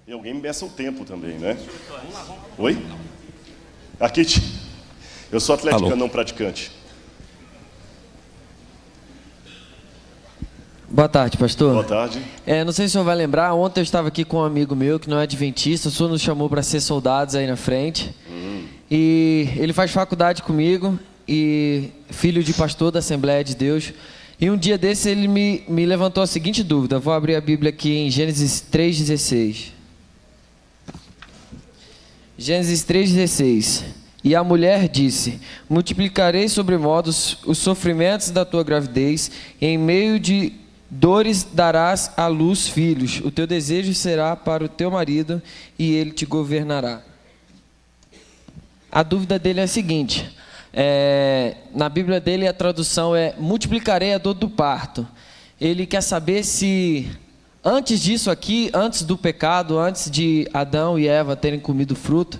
E alguém meça o tempo também, né? Oi? Aqui, eu sou atlética não praticante. Boa tarde, pastor. Boa tarde. Não sei se o senhor vai lembrar, ontem eu estava aqui com um amigo meu que não é adventista, o senhor nos chamou para ser soldados aí na frente. E ele faz faculdade comigo, e filho de pastor da Assembleia de Deus. E um dia desse ele me levantou a seguinte dúvida. Vou abrir a Bíblia aqui em Gênesis 3,16. Gênesis 3,16. E a mulher disse: multiplicarei sobremodo os sofrimentos da tua gravidez, e em meio de dores darás à luz filhos. O teu desejo será para o teu marido, e ele te governará. A dúvida dele é a seguinte: na Bíblia dele a tradução é multiplicarei a dor do parto. Ele quer saber se antes disso aqui, antes do pecado, antes de Adão e Eva terem comido o fruto,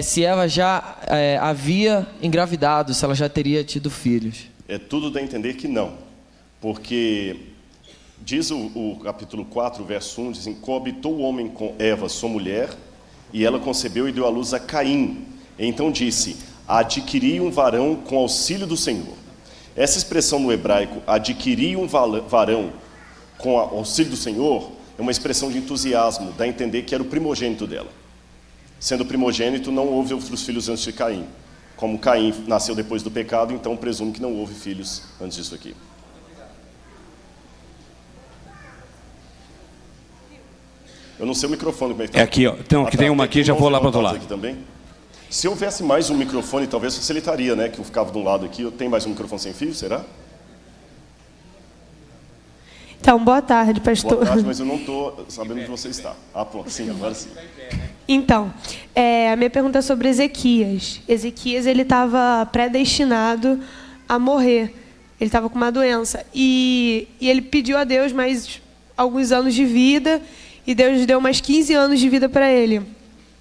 se Eva já havia engravidado, se ela já teria tido filhos. Tudo dá a entender que não, porque diz o capítulo 4, verso 1, dizem: coabitou o homem com Eva, sua mulher, e ela concebeu e deu à luz a Caim. Então disse: adquiri um varão com auxílio do Senhor. Essa expressão no hebraico, adquiri um varão com auxílio do Senhor, é uma expressão de entusiasmo, dá a entender que era o primogênito dela. Sendo primogênito, não houve outros filhos antes de Caim. Como Caim nasceu depois do pecado, então presumo que não houve filhos antes disso aqui. Eu não sei o microfone como é que está. Aqui, ó. Então, que tem uma aqui, já vou lá para o outro lado. Aqui também. Se houvesse mais um microfone, talvez facilitaria, né? Que eu ficava de um lado aqui. Tem mais um microfone sem fio, será? Então, boa tarde, pastor. Boa tarde, mas eu não estou sabendo onde você está. Pronto, sim, agora sim. Então, a minha pergunta é sobre Ezequias. Ezequias, ele estava predestinado a morrer. Ele estava com uma doença. E ele pediu a Deus mais alguns anos de vida, e Deus deu mais 15 anos de vida para ele.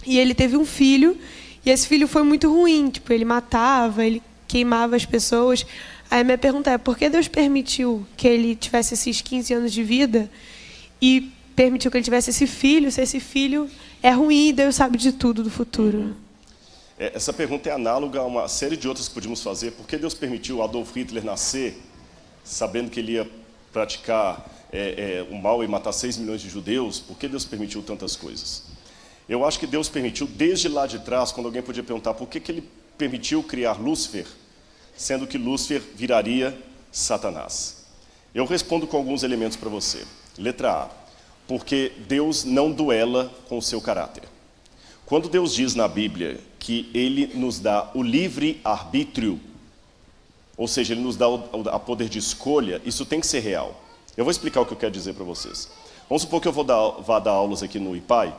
E ele teve um filho, e esse filho foi muito ruim. Tipo, ele matava, ele queimava as pessoas. Aí a minha pergunta é: por que Deus permitiu que ele tivesse esses 15 anos de vida e permitiu que ele tivesse esse filho, se esse filho é ruim e Deus sabe de tudo do futuro? Essa pergunta é análoga a uma série de outras que podíamos fazer. Por que Deus permitiu Adolf Hitler nascer, sabendo que ele ia praticar o mal e matar 6 milhões de judeus? Por que Deus permitiu tantas coisas? Eu acho que Deus permitiu desde lá de trás, quando alguém podia perguntar por que ele permitiu criar Lúcifer, sendo que Lúcifer viraria Satanás. Eu respondo com alguns elementos para você. Letra A: porque Deus não duela com o seu caráter. Quando Deus diz na Bíblia que Ele nos dá o livre arbítrio, ou seja, Ele nos dá o poder de escolha, isso tem que ser real. Eu vou explicar o que eu quero dizer para vocês. Vamos supor que eu vá dar aulas aqui no IPAI,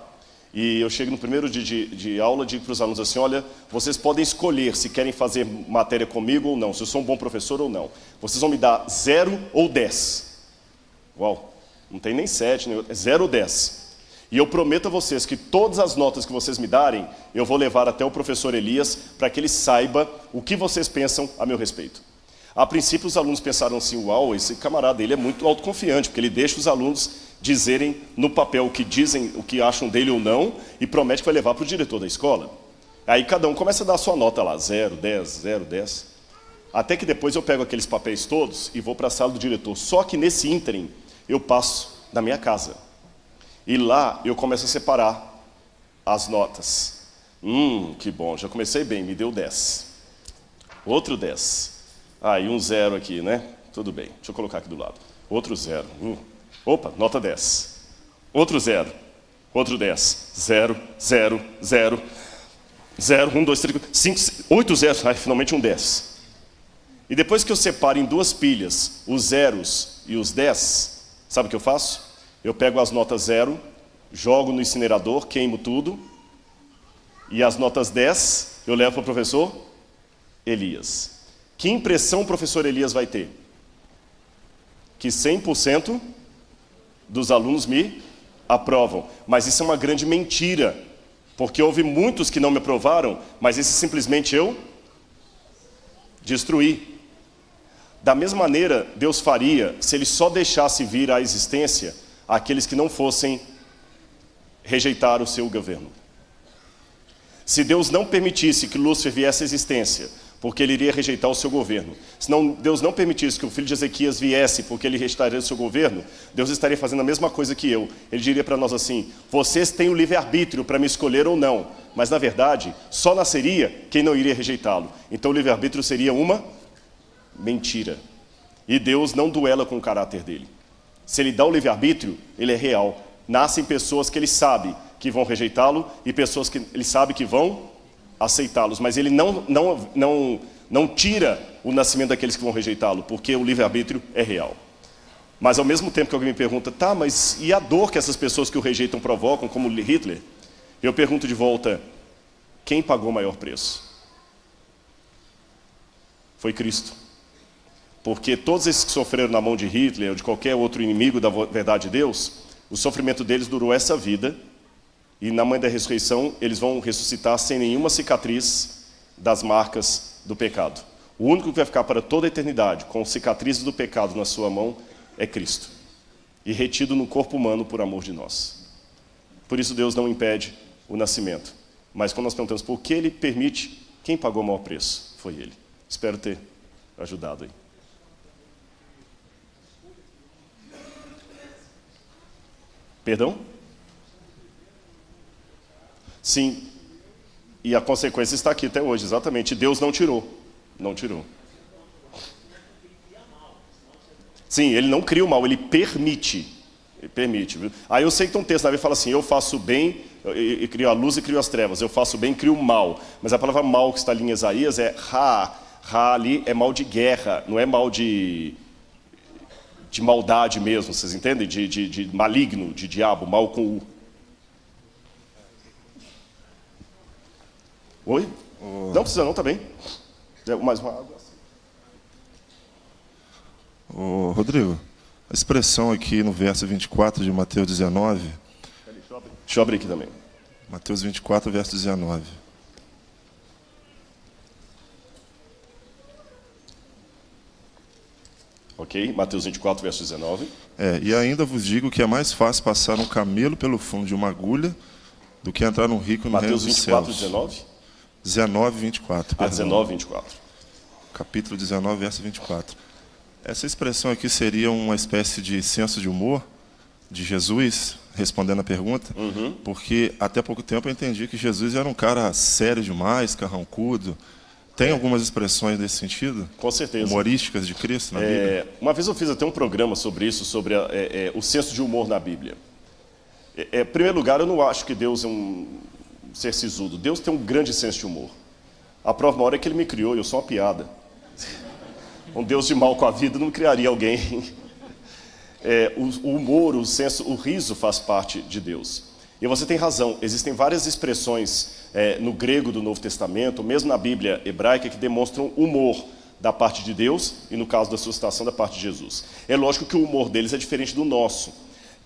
e eu chego no primeiro dia de aula e digo para os alunos assim: olha, vocês podem escolher se querem fazer matéria comigo ou não, se eu sou um bom professor ou não. Vocês vão me dar 0 ou 10. Uau, não tem nem 7, é 0 ou 10. E eu prometo a vocês que todas as notas que vocês me darem, eu vou levar até o professor Elias, para que ele saiba o que vocês pensam a meu respeito. A princípio os alunos pensaram assim: uau, esse camarada, ele é muito autoconfiante, porque ele deixa os alunos dizerem no papel o que dizem, o que acham dele ou não, e promete que vai levar para o diretor da escola. Aí cada um começa a dar a sua nota lá, 0, 10, 0, 10. Até que depois eu pego aqueles papéis todos e vou para a sala do diretor. Só que nesse ínterim eu passo na minha casa. E lá eu começo a separar as notas. Que bom, já comecei bem, me deu 10. Outro 10. E um 0 aqui, né? Tudo bem, deixa eu colocar aqui do lado. Outro 0. Opa, nota 10. Outro 0. Outro 10. 0, 0, 0. 0, 1, 2, 3, 4, 5, 8 zeros. Finalmente um 10. E depois que eu separo em 2 pilhas os zeros e os 10, sabe o que eu faço? Eu pego as notas 0, jogo no incinerador, queimo tudo. E as notas 10 eu levo para o professor Elias. Que impressão o professor Elias vai ter? Que 100% dos alunos me aprovam. Mas isso é uma grande mentira, porque houve muitos que não me aprovaram, mas esse simplesmente eu destruí. Da mesma maneira, Deus faria se Ele só deixasse vir à existência aqueles que não fossem rejeitar o seu governo. Se Deus não permitisse que Lúcifer viesse à existência, porque ele iria rejeitar o seu governo, se Deus não permitisse que o filho de Ezequias viesse, porque ele rejeitaria o seu governo, Deus estaria fazendo a mesma coisa que eu. Ele diria para nós assim: vocês têm o livre-arbítrio para me escolher ou não, mas na verdade, só nasceria quem não iria rejeitá-lo. Então o livre-arbítrio seria uma mentira. E Deus não duela com o caráter dele. Se ele dá o livre-arbítrio, ele é real. Nascem pessoas que ele sabe que vão rejeitá-lo e pessoas que ele sabe que vão aceitá-los. Mas ele não tira o nascimento daqueles que vão rejeitá-lo, porque o livre-arbítrio é real. Mas ao mesmo tempo que alguém me pergunta, tá, mas e a dor que essas pessoas que o rejeitam provocam, como Hitler? Eu pergunto de volta, quem pagou o maior preço? Foi Cristo. Porque todos esses que sofreram na mão de Hitler ou de qualquer outro inimigo da verdade de Deus, o sofrimento deles durou essa vida, e na manhã da ressurreição eles vão ressuscitar sem nenhuma cicatriz das marcas do pecado. O único que vai ficar para toda a eternidade com cicatrizes do pecado na sua mão é Cristo, e retido no corpo humano por amor de nós. Por isso Deus não impede o nascimento. Mas quando nós perguntamos por que Ele permite, quem pagou o maior preço? Foi Ele. Espero ter ajudado aí. Perdão? Sim. E a consequência está aqui até hoje, exatamente. Deus não tirou. Não tirou. Sim, ele não cria o mal, ele permite. Ele permite. Viu? Aí eu sei que tem um texto na Bíblia que fala assim, eu faço bem, eu crio a luz e crio as trevas. Eu faço bem, crio o mal. Mas a palavra mal que está ali em Isaías é ra. Ra ali é mal de guerra, não é mal de maldade mesmo, vocês entendem? De maligno, de diabo, mal com U. Oi? Não precisa não, tá bem. Mais uma água. Rodrigo, a expressão aqui no verso 24 de Mateus 19... Deixa eu abrir aqui também. Mateus 24, verso 19. Ok, Mateus 24, verso 19. E ainda vos digo que é mais fácil passar um camelo pelo fundo de uma agulha do que entrar num rico no reino dos céus. Mateus 24, 19? 19, 24. Ah, 19, 24. Capítulo 19, verso 24. Essa expressão aqui seria uma espécie de senso de humor de Jesus, respondendo a pergunta, porque até pouco tempo eu entendi que Jesus era um cara sério demais, carrancudo. Tem algumas expressões desse sentido? Com certeza. Humorísticas de Cristo na Bíblia? Uma vez eu fiz até um programa sobre isso, sobre o senso de humor na Bíblia. Em primeiro lugar, eu não acho que Deus é um ser sisudo. Deus tem um grande senso de humor. A prova maior é que Ele me criou, eu sou uma piada. Um Deus de mal com a vida não criaria alguém. O humor, o senso, o riso faz parte de Deus. E você tem razão, existem várias expressões no grego do Novo Testamento, mesmo na Bíblia hebraica, que demonstram humor da parte de Deus e, no caso da suscitação, da parte de Jesus. É lógico que o humor deles é diferente do nosso.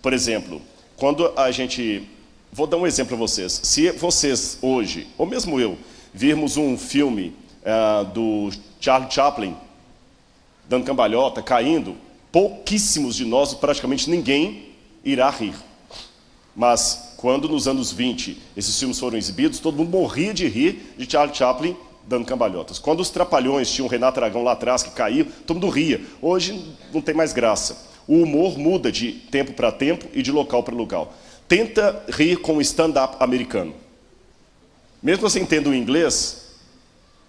Por exemplo, quando a gente... Vou dar um exemplo para vocês. Se vocês hoje, ou mesmo eu, virmos um filme do Charlie Chaplin, dando cambalhota, caindo, pouquíssimos de nós, praticamente ninguém, irá rir. Mas quando nos anos 20 esses filmes foram exibidos, todo mundo morria de rir de Charlie Chaplin dando cambalhotas. Quando os Trapalhões tinham o Renato Aragão lá atrás que caiu, todo mundo ria. Hoje não tem mais graça. O humor muda de tempo para tempo e de local para local. Tenta rir com o stand-up americano. Mesmo que você entenda o inglês,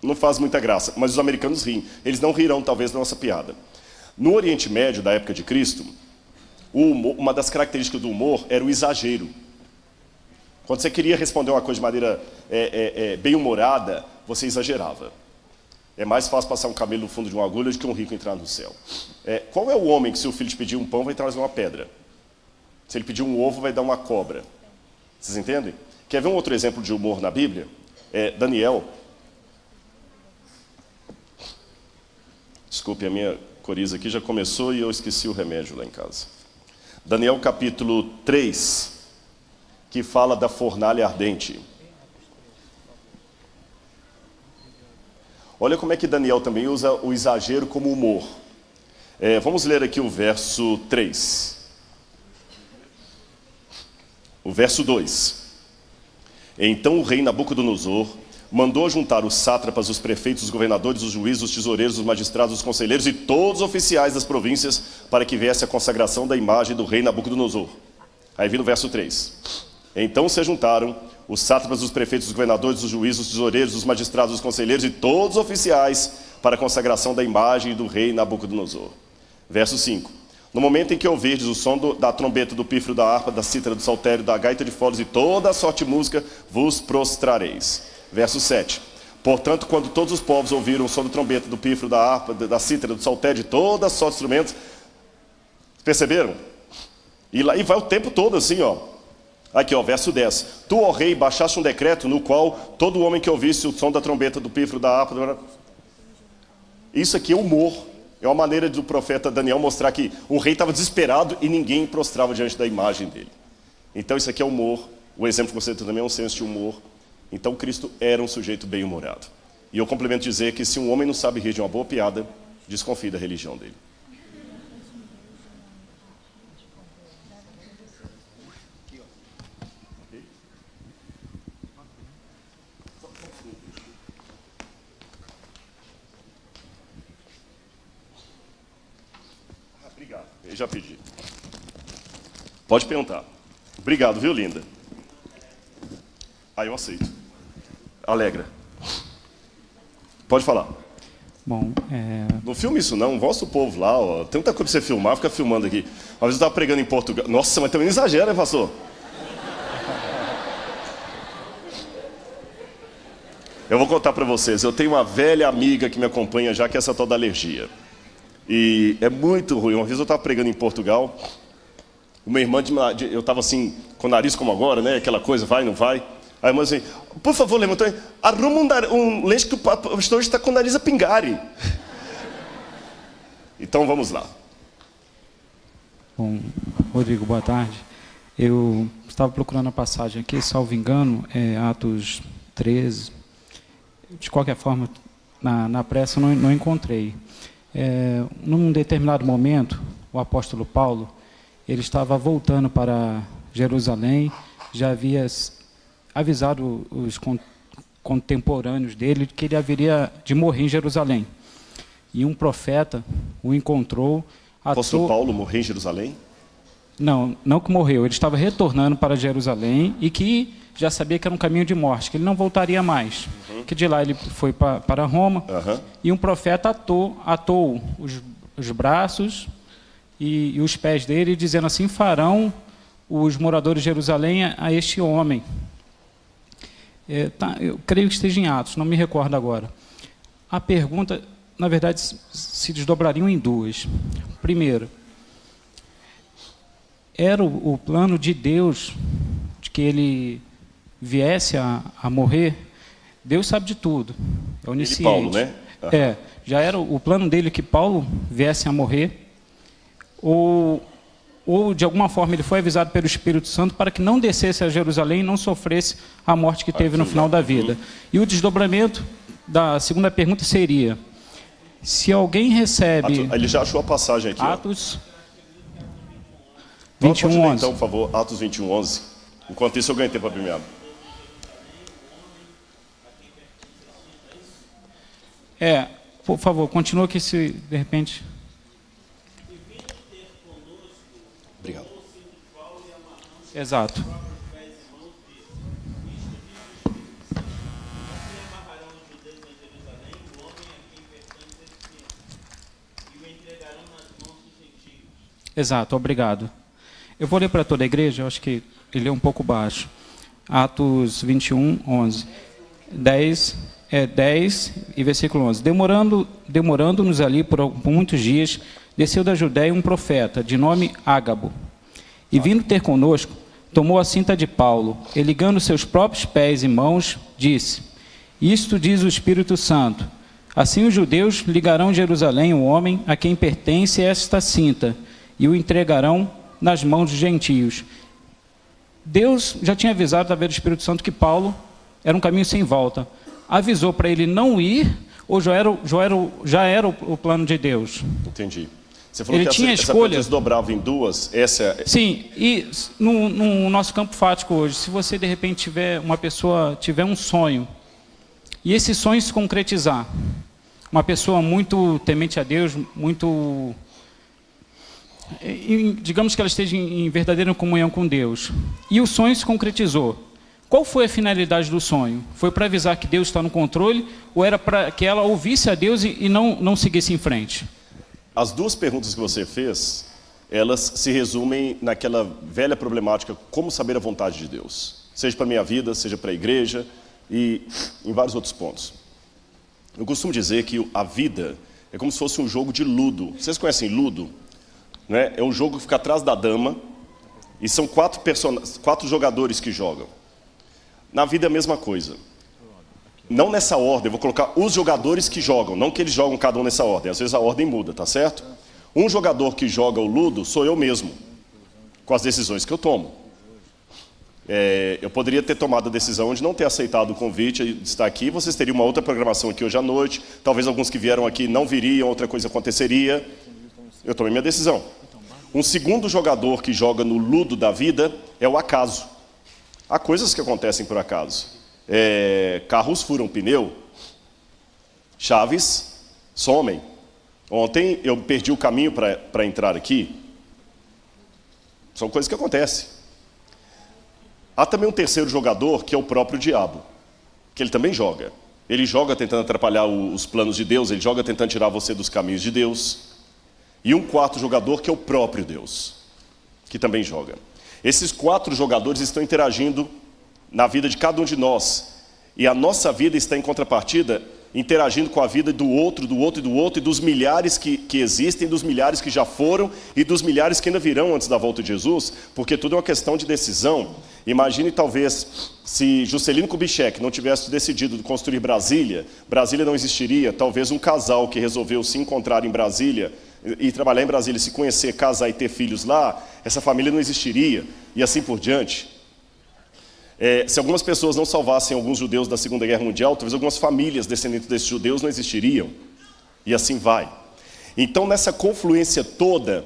não faz muita graça, mas os americanos riem. Eles não rirão, talvez, da nossa piada. No Oriente Médio, da época de Cristo, uma das características do humor era o exagero. Quando você queria responder uma coisa de maneira bem-humorada, você exagerava. É mais fácil passar um camelo no fundo de uma agulha do que um rico entrar no céu. Qual é o homem que, se o filho te pedir um pão, vai trazer uma pedra? Se ele pedir um ovo, vai dar uma cobra. Vocês entendem? Quer ver um outro exemplo de humor na Bíblia? Daniel. Desculpe, a minha coriza aqui já começou e eu esqueci o remédio lá em casa. Daniel capítulo 3, que fala da fornalha ardente. Olha como é que Daniel também usa o exagero como humor. Vamos ler aqui o verso 3. O verso 2. Então o rei Nabucodonosor mandou juntar os sátrapas, os prefeitos, os governadores, os juízes, os tesoureiros, os magistrados, os conselheiros e todos os oficiais das províncias para que viesse a consagração da imagem do rei Nabucodonosor. Aí vem no verso 3. Então se juntaram os sátrapas, os prefeitos, os governadores, os juízes, os tesoureiros, os magistrados, os conselheiros e todos os oficiais para a consagração da imagem do rei Nabucodonosor. Verso 5. No momento em que ouvirdes o som da trombeta, do pífaro, da harpa, da cítara, do saltério, da gaita de foles e toda a sorte de música, vos prostrareis. Verso 7. Portanto, quando todos os povos ouviram o som da trombeta, do pífaro, da harpa, da cítara, do saltério, de toda a sorte de instrumentos, perceberam? E lá e vai o tempo todo assim, ó. Aqui, ó, verso 10. Tu, ó rei, baixaste um decreto no qual todo homem que ouvisse o som da trombeta, do pífaro, da harpa... Isso aqui é humor. É uma maneira do profeta Daniel mostrar que o rei estava desesperado e ninguém prostrava diante da imagem dele. Então isso aqui é humor. O exemplo que você tem também é um senso de humor. Então Cristo era um sujeito bem-humorado. E eu complemento dizer que se um homem não sabe rir de uma boa piada, desconfie da religião dele. Obrigado, eu já pedi. Pode perguntar. Obrigado, viu, linda? Eu aceito. Alegra. Pode falar. Bom, Não filme isso não, mostra o povo lá, ó. Tem muita coisa pra você filmar, fica filmando aqui. Às vezes eu estava pregando em Portugal. Nossa, mas também não exagera, né, pastor? Eu vou contar para vocês, eu tenho uma velha amiga que me acompanha já, que é essa tal da alergia. E é muito ruim. Uma vez eu estava pregando em Portugal, uma irmã, eu estava assim, com o nariz como agora, né? Aquela coisa, vai, não vai. Aí a irmã assim, por favor, levanta aí, arruma um lenço que o pastor está com o nariz a pingare. Então vamos lá. bom, Rodrigo, boa tarde. Eu estava procurando a passagem aqui, salvo engano, Atos 13. De qualquer forma, na pressa não encontrei. Num determinado momento, o apóstolo Paulo, ele estava voltando para Jerusalém, já havia avisado os contemporâneos dele que ele haveria de morrer em Jerusalém. E um profeta o encontrou. O apóstolo Paulo morreu em Jerusalém? Não que morreu, ele estava retornando para Jerusalém e que já sabia que era um caminho de morte, que ele não voltaria mais. Que de lá ele foi para Roma, e um profeta atou os braços e os pés dele, dizendo assim: farão os moradores de Jerusalém a este homem. Eu creio que esteja em Atos, não me recordo agora. A pergunta, na verdade, se desdobrariam em duas. Primeiro, era o plano de Deus de que ele viesse a morrer? Deus sabe de tudo, é onisciente. Paulo, né? Já era o plano dele que Paulo viesse a morrer? Ou de alguma forma ele foi avisado pelo Espírito Santo para que não descesse a Jerusalém e não sofresse a morte que teve no final da vida? E o desdobramento da segunda pergunta seria: se alguém recebe... Ele já achou a passagem aqui. Atos 21:11. Então, por favor, Atos 21:11. Enquanto isso, eu ganhei tempo para primeiro. Por favor, continua que se de repente... Obrigado. Exato. Exato, obrigado. Eu vou ler para toda a igreja, eu acho que ele é um pouco baixo. Atos 21:11. 10 e versículo 11. Demorando-nos ali por muitos dias, desceu da Judéia um profeta, de nome Ágabo. E vindo ter conosco, tomou a cinta de Paulo, e ligando seus próprios pés e mãos, disse: isto diz o Espírito Santo: assim os judeus ligarão em Jerusalém o homem a quem pertence esta cinta, e o entregarão nas mãos dos gentios. Deus já tinha avisado através do Espírito Santo que Paulo era um caminho sem volta. Avisou para ele não ir, ou já era o plano de Deus? Entendi. Você falou ele que tinha essa escolha. pergunta desdobrava em duas. Sim, e no nosso campo fático hoje, se você de repente tiver um sonho, e esse sonho se concretizar, uma pessoa muito temente a Deus, muito... digamos que ela esteja em verdadeira comunhão com Deus, e o sonho se concretizou. Qual foi a finalidade do sonho? Foi para avisar que Deus está no controle, ou era para que ela ouvisse a Deus e não seguisse em frente? As duas perguntas que você fez, elas se resumem naquela velha problemática, como saber a vontade de Deus. Seja para a minha vida, seja para a igreja e em vários outros pontos. Eu costumo dizer que a vida é como se fosse um jogo de ludo. Vocês conhecem ludo? Né? É um jogo que fica atrás da dama e são quatro jogadores que jogam. Na vida é a mesma coisa. Não nessa ordem, eu vou colocar os jogadores que jogam, não que eles jogam cada um nessa ordem, às vezes a ordem muda, tá certo? Um jogador que joga o ludo sou eu mesmo, com as decisões que eu tomo. Eu poderia ter tomado a decisão de não ter aceitado o convite de estar aqui, vocês teriam uma outra programação aqui hoje à noite, talvez alguns que vieram aqui não viriam, outra coisa aconteceria. Eu tomei minha decisão. Um segundo jogador que joga no ludo da vida é o acaso. Há coisas que acontecem por acaso. Carros furam pneu, chaves somem. Ontem eu perdi o caminho para entrar aqui. São coisas que acontecem. Há também um terceiro jogador, que é o próprio diabo, que ele também joga. Ele joga tentando atrapalhar os planos de Deus, ele joga tentando tirar você dos caminhos de Deus. E um quarto jogador, que é o próprio Deus, que também joga. Esses quatro jogadores estão interagindo na vida de cada um de nós. E a nossa vida está em contrapartida, interagindo com a vida do outro, do outro e do outro, e dos milhares que existem, dos milhares que já foram, e dos milhares que ainda virão antes da volta de Jesus, porque tudo é uma questão de decisão. Imagine talvez, se Juscelino Kubitschek não tivesse decidido construir Brasília, Brasília não existiria. Talvez um casal que resolveu se encontrar em Brasília, e trabalhar em Brasília, se conhecer, casar e ter filhos lá, essa família não existiria, e assim por diante. Se algumas pessoas não salvassem alguns judeus da Segunda Guerra Mundial, talvez algumas famílias descendentes desses judeus não existiriam. E assim vai. Então, nessa confluência toda,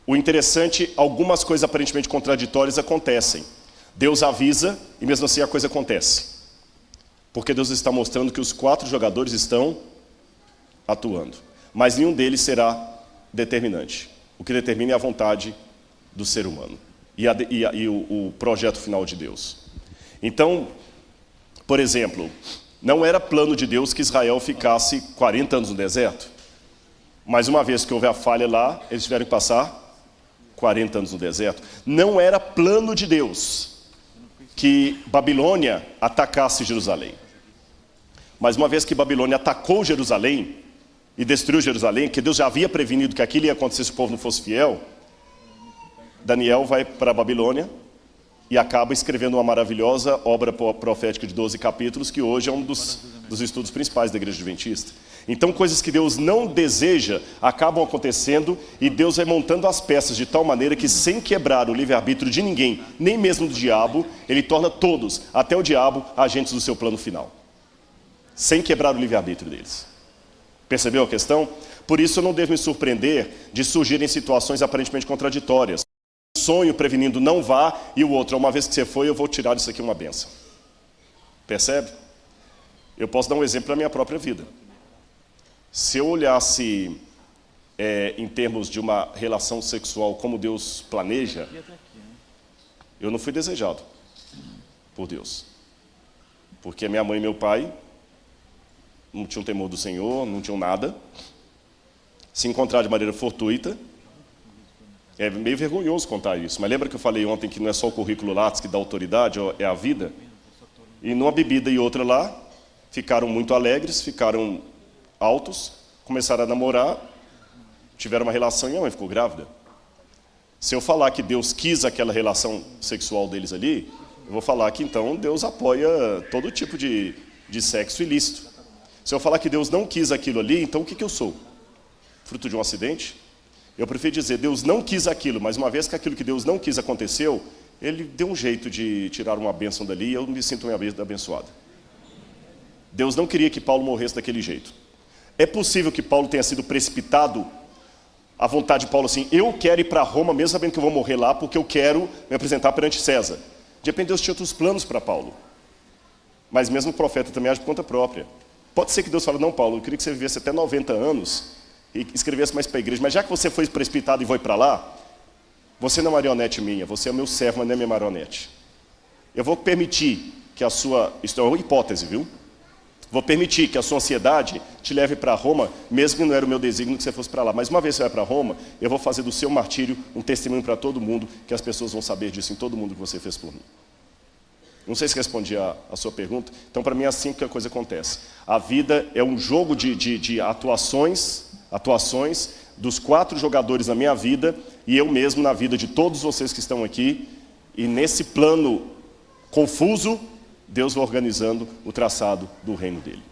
o interessante, algumas coisas aparentemente contraditórias acontecem. Deus avisa e mesmo assim a coisa acontece. Porque Deus está mostrando que os quatro jogadores estão atuando. Mas nenhum deles será determinante. O que determina é a vontade do ser humano. E o projeto final de Deus. Então, por exemplo, não era plano de Deus que Israel ficasse 40 anos no deserto. Mas uma vez que houve a falha lá, eles tiveram que passar 40 anos no deserto. Não era plano de Deus que Babilônia atacasse Jerusalém. Mas uma vez que Babilônia atacou Jerusalém e destruiu Jerusalém, que Deus já havia prevenido que aquilo ia acontecer se o povo não fosse fiel, Daniel vai para a Babilônia e acaba escrevendo uma maravilhosa obra profética de 12 capítulos, que hoje é um dos estudos principais da Igreja Adventista. Então, coisas que Deus não deseja acabam acontecendo, e Deus vai montando as peças de tal maneira que, sem quebrar o livre-arbítrio de ninguém, nem mesmo do diabo, Ele torna todos, até o diabo, agentes do seu plano final. Sem quebrar o livre-arbítrio deles. Percebeu a questão? Por isso eu não devo me surpreender de surgirem situações aparentemente contraditórias. Um sonho prevenindo não vá, e o outro, uma vez que você foi, eu vou tirar disso aqui uma bênção. Percebe? Eu posso dar um exemplo da minha própria vida. Se eu olhasse em termos de uma relação sexual como Deus planeja, eu não fui desejado por Deus. Porque minha mãe e meu pai não tinham temor do Senhor, não tinham nada. Se encontrar de maneira fortuita, é meio vergonhoso contar isso. Mas lembra que eu falei ontem que não é só o currículo Lattes que dá autoridade, é a vida? E numa bebida e outra lá, ficaram muito alegres, ficaram altos, começaram a namorar, tiveram uma relação e minha mãe ficou grávida. Se eu falar que Deus quis aquela relação sexual deles ali, eu vou falar que então Deus apoia todo tipo de sexo ilícito. Se eu falar que Deus não quis aquilo ali, então o que eu sou? Fruto de um acidente? Eu prefiro dizer, Deus não quis aquilo, mas uma vez que aquilo que Deus não quis aconteceu, Ele deu um jeito de tirar uma bênção dali e eu me sinto abençoado. Deus não queria que Paulo morresse daquele jeito. É possível que Paulo tenha sido precipitado a vontade de Paulo assim, eu quero ir para Roma, mesmo sabendo que eu vou morrer lá, porque eu quero me apresentar perante César. De repente Deus tinha outros planos para Paulo. Mas mesmo o profeta também age por conta própria. Pode ser que Deus fale, não, Paulo, eu queria que você vivesse até 90 anos e escrevesse mais para a igreja, mas já que você foi precipitado e foi para lá, você não é marionete minha, você é meu servo, mas não é minha marionete. Eu vou permitir que a sua, isso é uma hipótese, viu? Vou permitir que a sua ansiedade te leve para Roma, mesmo que não era o meu desígnio que você fosse para lá. Mas uma vez que você vai para Roma, eu vou fazer do seu martírio um testemunho para todo mundo, que as pessoas vão saber disso em todo mundo que você fez por mim. Não sei se respondi a sua pergunta. Então, para mim, é assim que a coisa acontece. A vida é um jogo de atuações dos 4 jogadores na minha vida e eu mesmo na vida de todos vocês que estão aqui. E nesse plano confuso, Deus vai organizando o traçado do reino dele.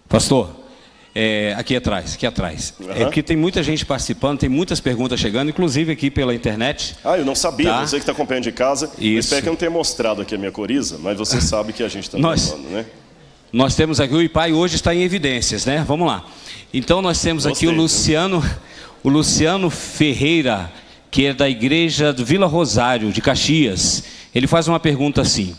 Pastor, aqui atrás. Uhum. É porque tem muita gente participando, tem muitas perguntas chegando, inclusive aqui pela internet. Eu não sabia, Tá. você que está acompanhando de casa. Eu espero que eu não tenha mostrado aqui a minha coriza, mas você sabe que a gente está falando, né? Nós temos aqui, o IPAI hoje está em evidências, né? Vamos lá. Então nós temos aqui o Luciano Ferreira, que é da igreja do Vila Rosário, de Caxias. Ele faz uma pergunta assim: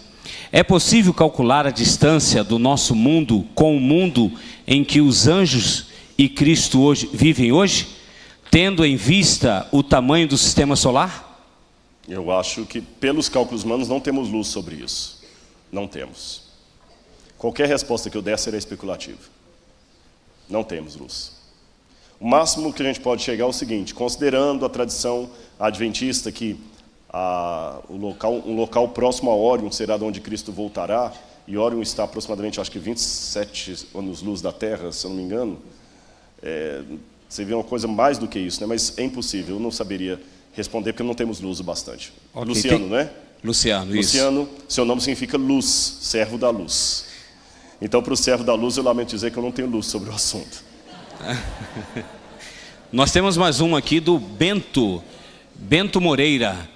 é possível calcular a distância do nosso mundo com o mundo em que os anjos e Cristo vivem hoje, tendo em vista o tamanho do sistema solar? Eu acho que, pelos cálculos humanos, não temos luz sobre isso. Não temos. Qualquer resposta que eu der será especulativa. Não temos luz. O máximo que a gente pode chegar é o seguinte, considerando a tradição adventista que um local próximo a Órion será de onde Cristo voltará, e Órion está aproximadamente, acho que 27 anos-luz da Terra, se eu não me engano. Você vê uma coisa mais do que isso, né? Mas é impossível, eu não saberia responder, porque não temos luz o bastante. Okay, Luciano, né? Luciano, isso. Luciano, seu nome significa luz, servo da luz. Então, para o servo da luz, eu lamento dizer que eu não tenho luz sobre o assunto. Nós temos mais um aqui do Bento Moreira.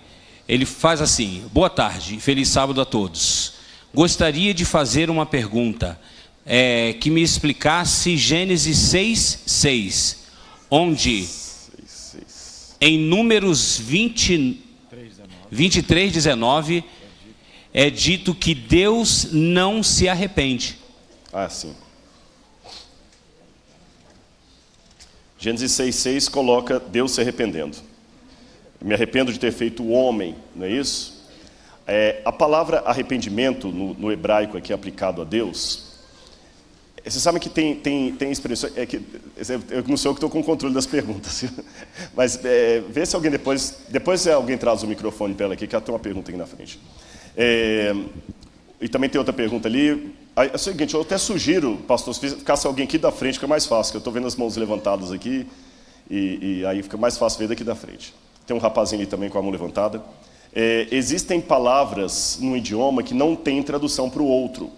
Ele faz assim: boa tarde, feliz sábado a todos. Gostaria de fazer uma pergunta, que me explicasse Gênesis 6:6, onde em Números 23:19 é dito que Deus não se arrepende. Sim. Gênesis 6:6 coloca Deus se arrependendo. Me arrependo de ter feito o homem, não é isso? A palavra arrependimento no hebraico aqui aplicado a Deus, vocês sabem que tem expressões, eu não sei eu que estou com o controle das perguntas, mas vê se alguém depois alguém traz o microfone para ela aqui, que ela tem uma pergunta aqui na frente. E também tem outra pergunta ali. É o seguinte, eu até sugiro, pastor, se ficasse alguém aqui da frente, fica mais fácil, que eu estou vendo as mãos levantadas aqui, e aí fica mais fácil ver daqui da frente. Tem um rapazinho ali também com a mão levantada. Existem palavras no idioma que não tem tradução para o outro.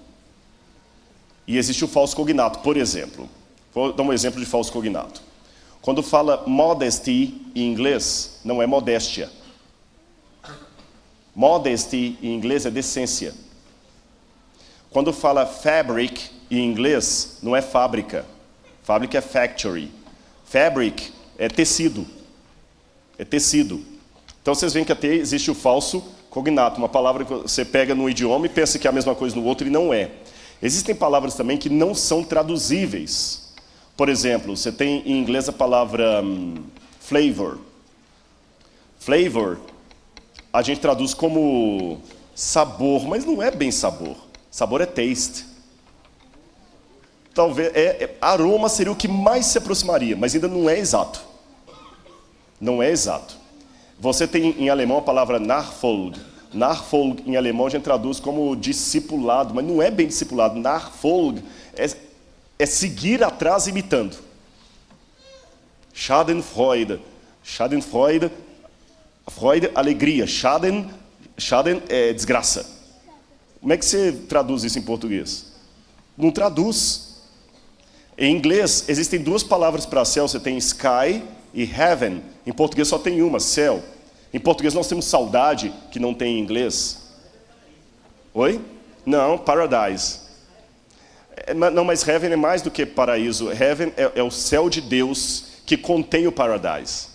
E existe o falso cognato, por exemplo. Vou dar um exemplo de falso cognato. Quando fala modesty em inglês, não é modéstia. Modesty em inglês é decência. Quando fala fabric em inglês, não é fábrica. Fábrica é factory. Fabric é tecido. É tecido. Então vocês veem que até existe o falso cognato, uma palavra que você pega no idioma e pensa que é a mesma coisa no outro e não é. Existem palavras também que não são traduzíveis. Por exemplo, você tem em inglês a palavra flavor. Flavor, a gente traduz como sabor, mas não é bem sabor. Sabor é taste. Talvez aroma seria o que mais se aproximaria, mas ainda não é exato. Não é exato. Você tem em alemão a palavra Nachfolge. Nachfolge em alemão a gente traduz como discipulado, mas não é bem discipulado. Nachfolge é seguir atrás imitando. Schadenfreude. Schadenfreude, Freude, alegria. Schaden é desgraça. Como é que você traduz isso em português? Não traduz. Em inglês, existem duas palavras para céu. Você tem sky e heaven. Em português só tem uma, céu. Em português nós temos saudade, que não tem em inglês. Oi? Não, paradise. Não, mas heaven é mais do que paraíso. Heaven é o céu de Deus, que contém o paradise.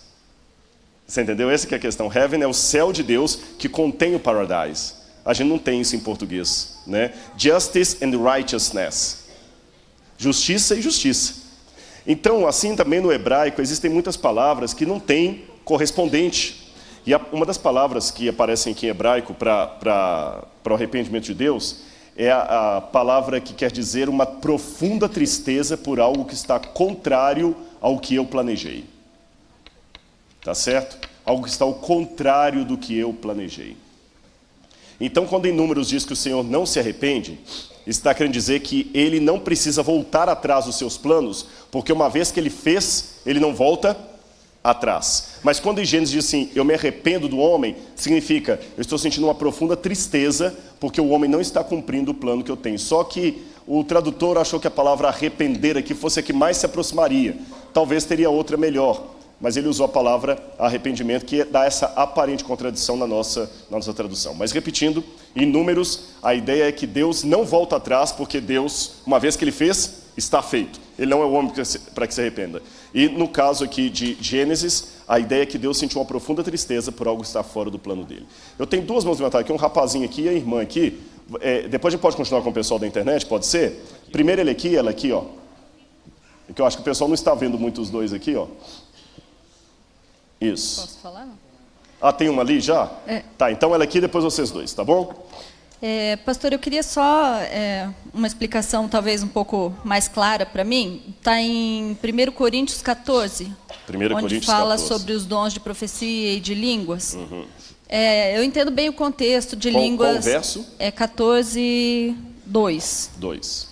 Você entendeu? Essa que é a questão. Heaven é o céu de Deus que contém o paradise. A gente não tem isso em português, né? Justice and righteousness. Justiça e justiça. Então, assim também no hebraico, existem muitas palavras que não têm correspondente. E uma das palavras que aparecem aqui em hebraico para o arrependimento de Deus é a palavra que quer dizer uma profunda tristeza por algo que está contrário ao que eu planejei. Tá certo? Algo que está ao contrário do que eu planejei. Então, quando em Números diz que o Senhor não se arrepende, está querendo dizer que ele não precisa voltar atrás dos seus planos, porque uma vez que ele fez, ele não volta atrás. Mas quando em Gênesis diz assim, eu me arrependo do homem, significa, eu estou sentindo uma profunda tristeza, porque o homem não está cumprindo o plano que eu tenho. Só que o tradutor achou que a palavra arrepender aqui fosse a que mais se aproximaria. Talvez teria outra melhor, mas ele usou a palavra arrependimento, que dá essa aparente contradição na nossa tradução. Mas repetindo, em Números, a ideia é que Deus não volta atrás, porque Deus, uma vez que ele fez, está feito. Ele não é o homem para que se arrependa. E no caso aqui de Gênesis, a ideia é que Deus sentiu uma profunda tristeza por algo estar fora do plano dele. Eu tenho duas mãos levantadas aqui, um rapazinho aqui e a irmã aqui. Depois a gente pode continuar com o pessoal da internet, pode ser? Primeiro ele aqui, ela aqui, ó. Que eu acho que o pessoal não está vendo muito os dois aqui, ó. Isso. Posso falar? Não? Ah, tem uma ali já? É. Tá, então ela aqui e depois vocês dois, tá bom? Pastor, eu queria só uma explicação talvez um pouco mais clara para mim. Está em 1 Coríntios 14, onde fala sobre os dons de profecia e de línguas. Uhum. Eu entendo bem o contexto de línguas. Qual verso? 14, 2. 2.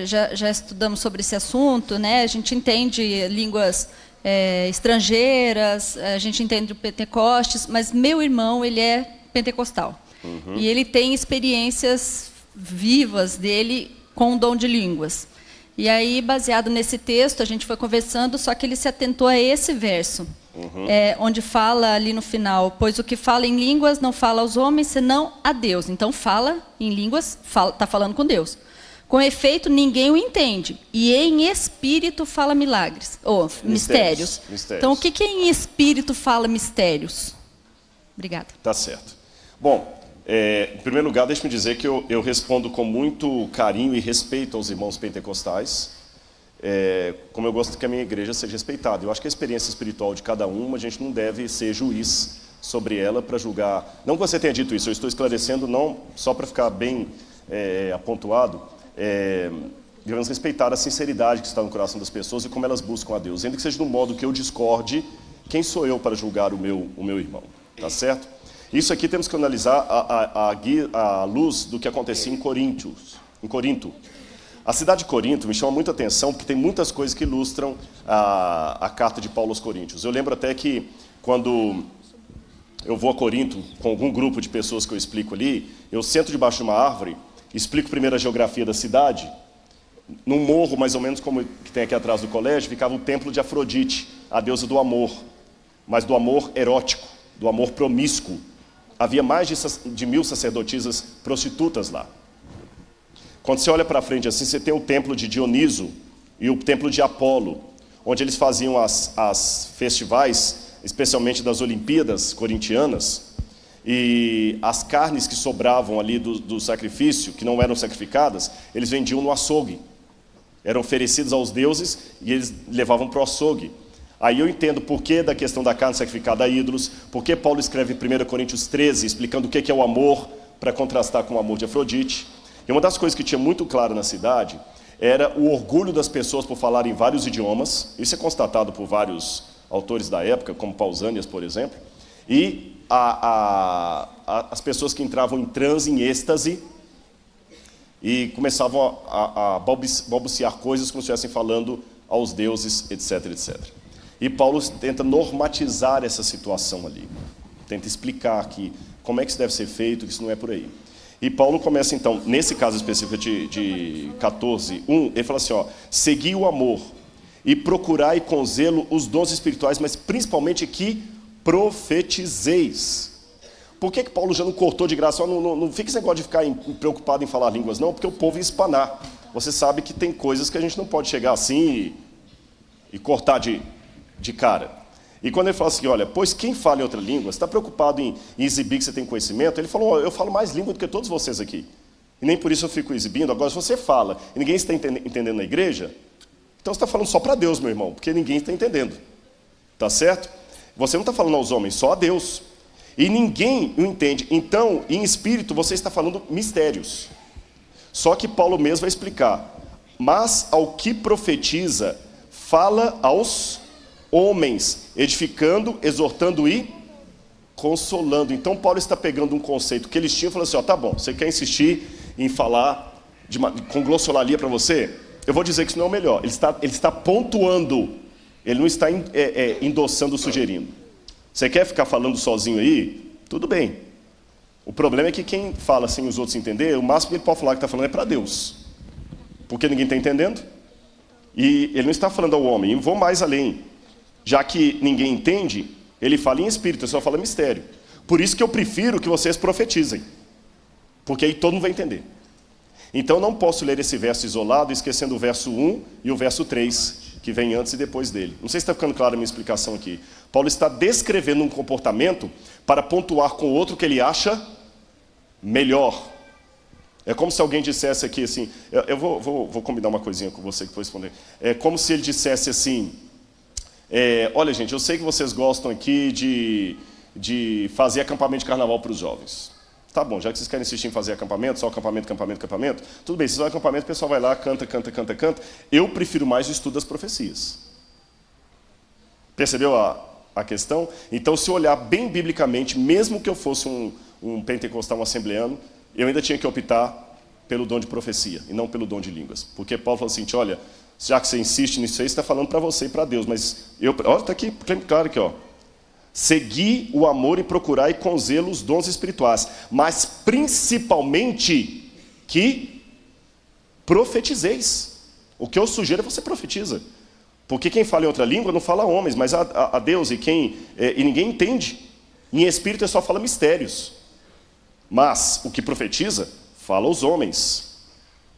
Já estudamos sobre esse assunto, né? A gente entende línguas estrangeiras, a gente entende o Pentecostes, mas meu irmão, ele é pentecostal. Uhum. E ele tem experiências vivas dele com o dom de línguas. E aí, baseado nesse texto, a gente foi conversando, só que ele se atentou a esse verso, onde fala ali no final, pois o que fala em línguas não fala aos homens, senão a Deus. Então, fala em línguas, está falando com Deus. Com efeito, ninguém o entende. E em espírito fala milagres, ou mistérios. Então, o que em espírito fala mistérios? Obrigada. Tá certo. Bom, em primeiro lugar, deixe-me dizer que eu respondo com muito carinho e respeito aos irmãos pentecostais, como eu gosto que a minha igreja seja respeitada. Eu acho que a experiência espiritual de cada um, a gente não deve ser juiz sobre ela para julgar. Não que você tenha dito isso, eu estou esclarecendo, não só para ficar bem apontuado, devemos respeitar a sinceridade que está no coração das pessoas e como elas buscam a Deus. Ainda que seja de um modo que eu discorde, quem sou eu para julgar o meu irmão? Tá certo? Isso aqui temos que analisar à luz do que acontecia em Corinto. A cidade de Corinto me chama muita atenção porque tem muitas coisas que ilustram a carta de Paulo aos Coríntios. Eu lembro até que quando eu vou a Corinto com algum grupo de pessoas que eu explico ali, eu sento debaixo de uma árvore, explico primeiro a geografia da cidade. Num morro, mais ou menos como que tem aqui atrás do colégio, ficava o templo de Afrodite, a deusa do amor, mas do amor erótico, do amor promíscuo. Havia mais de 1000 sacerdotisas prostitutas lá. Quando você olha para frente assim, você tem o templo de Dioniso e o templo de Apolo, onde eles faziam as festivais, especialmente das Olimpíadas corintianas, e as carnes que sobravam ali do sacrifício, que não eram sacrificadas, eles vendiam no açougue. Eram oferecidas aos deuses e eles levavam para o açougue. Aí eu entendo por que da questão da carne sacrificada a ídolos, por que Paulo escreve em 1 Coríntios 13, explicando o que é o amor, para contrastar com o amor de Afrodite. E uma das coisas que tinha muito claro na cidade era o orgulho das pessoas por falarem vários idiomas. Isso é constatado por vários autores da época, como Pausanias, por exemplo. E as pessoas que entravam em transe, em êxtase, e começavam a balbuciar coisas como se estivessem falando aos deuses, etc, etc. E Paulo tenta normatizar essa situação ali. Tenta explicar que como é que isso deve ser feito, que isso não é por aí. E Paulo começa então, nesse caso específico de 14:1, ele fala assim, ó, segui o amor e procurai com zelo os dons espirituais, mas principalmente que profetizeis. Por que Paulo já não cortou de graça? Não fica esse negócio de ficar preocupado em falar línguas, não, porque o povo ia espanar. Você sabe que tem coisas que a gente não pode chegar assim e cortar de cara. E quando ele fala assim, olha, pois quem fala em outra língua, você está preocupado em exibir que você tem conhecimento? Ele falou, eu falo mais língua do que todos vocês aqui. E nem por isso eu fico exibindo. Agora, se você fala e ninguém está entendendo na igreja, então você está falando só para Deus, meu irmão, porque ninguém está entendendo. Tá certo? Você não está falando aos homens, só a Deus. E ninguém o entende. Então, em espírito, você está falando mistérios. Só que Paulo mesmo vai explicar. Mas ao que profetiza, fala aos homens, edificando, exortando e consolando. Então Paulo está pegando um conceito que eles tinham e falando assim, ó, tá bom, você quer insistir em falar com glossolalia para você? Eu vou dizer que isso não é o melhor. Ele está pontuando, ele não está endossando, sugerindo. Você quer ficar falando sozinho aí? Tudo bem. O problema é que quem fala sem os outros entender, o máximo que ele pode falar que está falando é para Deus. Porque ninguém está entendendo. E ele não está falando ao homem. Eu vou mais além. Já que ninguém entende, ele fala em espírito, ele só fala mistério. Por isso que eu prefiro que vocês profetizem. Porque aí todo mundo vai entender. Então eu não posso ler esse verso isolado, esquecendo o verso 1 e o verso 3, que vem antes e depois dele. Não sei se está ficando clara a minha explicação aqui. Paulo está descrevendo um comportamento para pontuar com o outro que ele acha melhor. É como se alguém dissesse aqui assim, eu vou combinar uma coisinha com você que for responder. É como se ele dissesse assim, olha gente, eu sei que vocês gostam aqui de fazer acampamento de carnaval para os jovens. Tá bom, já que vocês querem insistir em fazer acampamento, só acampamento, tudo bem, vocês vão ao acampamento, o pessoal vai lá, canta. Eu prefiro mais o estudo das profecias. Percebeu a questão? Então, se eu olhar bem biblicamente, mesmo que eu fosse um pentecostal, um assembleano, eu ainda tinha que optar pelo dom de profecia, e não pelo dom de línguas. Porque Paulo falou assim, olha, já que você insiste nisso aí, você está falando para você e para Deus, mas olha, está aqui, claro aqui, ó. Segui o amor e procurai com zelo os dons espirituais, mas principalmente que profetizeis. O que eu sugiro é você profetiza. Porque quem fala em outra língua não fala a homens, mas a Deus, e ninguém entende. Em espírito é só fala mistérios. Mas o que profetiza, fala aos homens.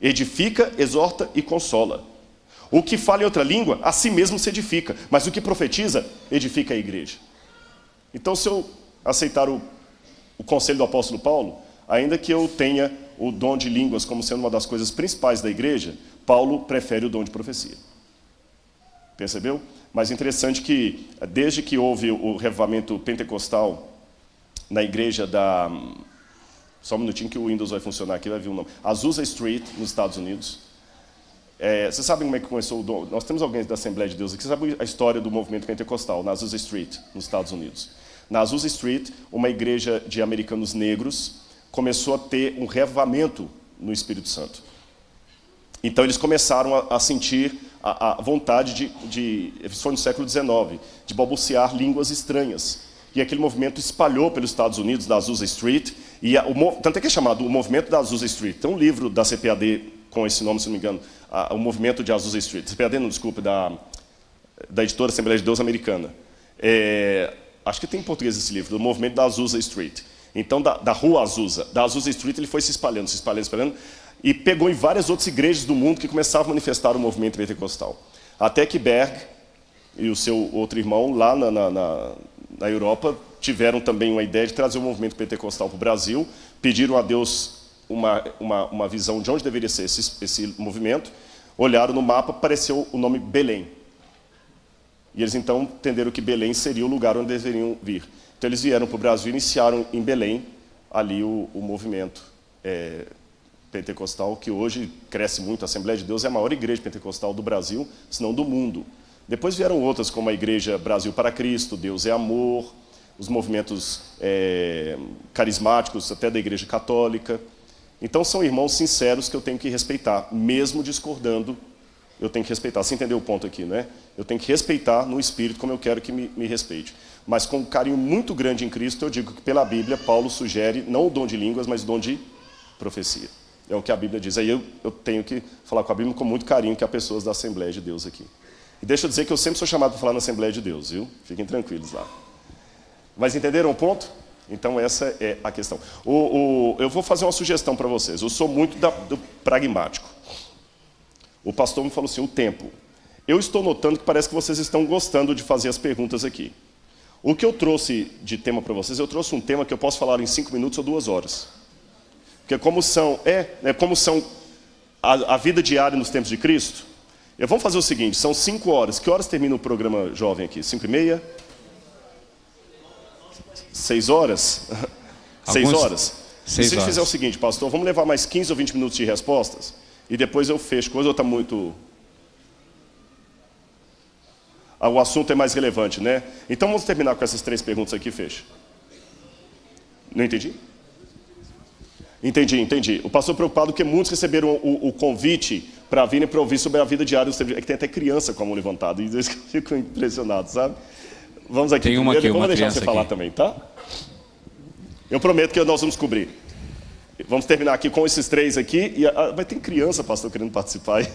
Edifica, exorta e consola. O que fala em outra língua, a si mesmo se edifica. Mas o que profetiza, edifica a igreja. Então, se eu aceitar o conselho do apóstolo Paulo, ainda que eu tenha o dom de línguas como sendo uma das coisas principais da igreja, Paulo prefere o dom de profecia. Percebeu? Mas interessante que, desde que houve o revivamento pentecostal na igreja da... Só um minutinho que o Windows vai funcionar aqui, vai vir o nome. Azusa Street, nos Estados Unidos. Vocês sabem como é que começou o dom? Nós temos alguém da Assembleia de Deus aqui, sabe a história do movimento pentecostal, na Azusa Street, nos Estados Unidos. Na Azusa Street, uma igreja de americanos negros começou a ter um revivamento no Espírito Santo. Então eles começaram a sentir a vontade isso foi no século XIX, de balbuciar línguas estranhas. E aquele movimento espalhou pelos Estados Unidos, da Azusa Street, tanto é que é chamado o movimento da Azusa Street. Tem um livro da CPAD com esse nome, se não me engano, o movimento de Azusa Street. CPAD, não, desculpe, da editora Assembleia de Deus Americana. Acho que tem em português esse livro, do movimento da Azusa Street. Então, da rua Azusa. Da Azusa Street ele foi se espalhando, e pegou em várias outras igrejas do mundo que começavam a manifestar o movimento pentecostal. Até que Berg e o seu outro irmão, lá na Europa, tiveram também uma ideia de trazer o movimento pentecostal para o Brasil, pediram a Deus uma visão de onde deveria ser esse movimento, olharam no mapa, apareceu o nome Belém. E eles então entenderam que Belém seria o lugar onde deveriam vir. Então eles vieram para o Brasil e iniciaram em Belém ali o movimento pentecostal, que hoje cresce muito. A Assembleia de Deus é a maior igreja pentecostal do Brasil, se não do mundo. Depois vieram outras, como a Igreja Brasil para Cristo, Deus é Amor, os movimentos carismáticos, até da Igreja Católica. Então são irmãos sinceros que eu tenho que respeitar, mesmo discordando, eu tenho que respeitar. Você entendeu o ponto aqui, né? Eu tenho que respeitar no Espírito como eu quero que me respeite. Mas com um carinho muito grande em Cristo, eu digo que pela Bíblia, Paulo sugere não o dom de línguas, mas o dom de profecia. É o que a Bíblia diz. Aí eu tenho que falar com a Bíblia com muito carinho, que há pessoas da Assembleia de Deus aqui. E deixa eu dizer que eu sempre sou chamado para falar na Assembleia de Deus, viu? Fiquem tranquilos lá. Mas entenderam o ponto? Então essa é a questão. Eu vou fazer uma sugestão para vocês. Eu sou muito do pragmático. O pastor me falou assim, o tempo. eu estou notando que parece que vocês estão gostando de fazer as perguntas aqui. O que eu trouxe de tema para vocês, eu trouxe um tema que eu posso falar em 5 minutos ou 2 horas. Porque como são a vida diária nos tempos de Cristo, vamos fazer o seguinte, são 5 horas. Que horas termina o programa jovem aqui? 5h30? 6 horas? 6 horas? E se a gente fizer o seguinte, pastor, vamos levar mais 15 ou 20 minutos de respostas, e depois eu fecho, coisa ou está muito... o assunto é mais relevante, né? Então vamos terminar com essas 3 perguntas aqui e fecha. Não entendi? Entendi. O pastor preocupado porque muitos receberam o convite para virem para ouvir sobre a vida diária. É que tem até criança com a mão levantada, e eu fico impressionado, sabe? Vamos aqui. Tem uma aqui, vamos uma deixar você criança falar aqui também, tá? Eu prometo que nós vamos cobrir. Vamos terminar aqui com esses 3 aqui. Vai ter criança, pastor, querendo participar.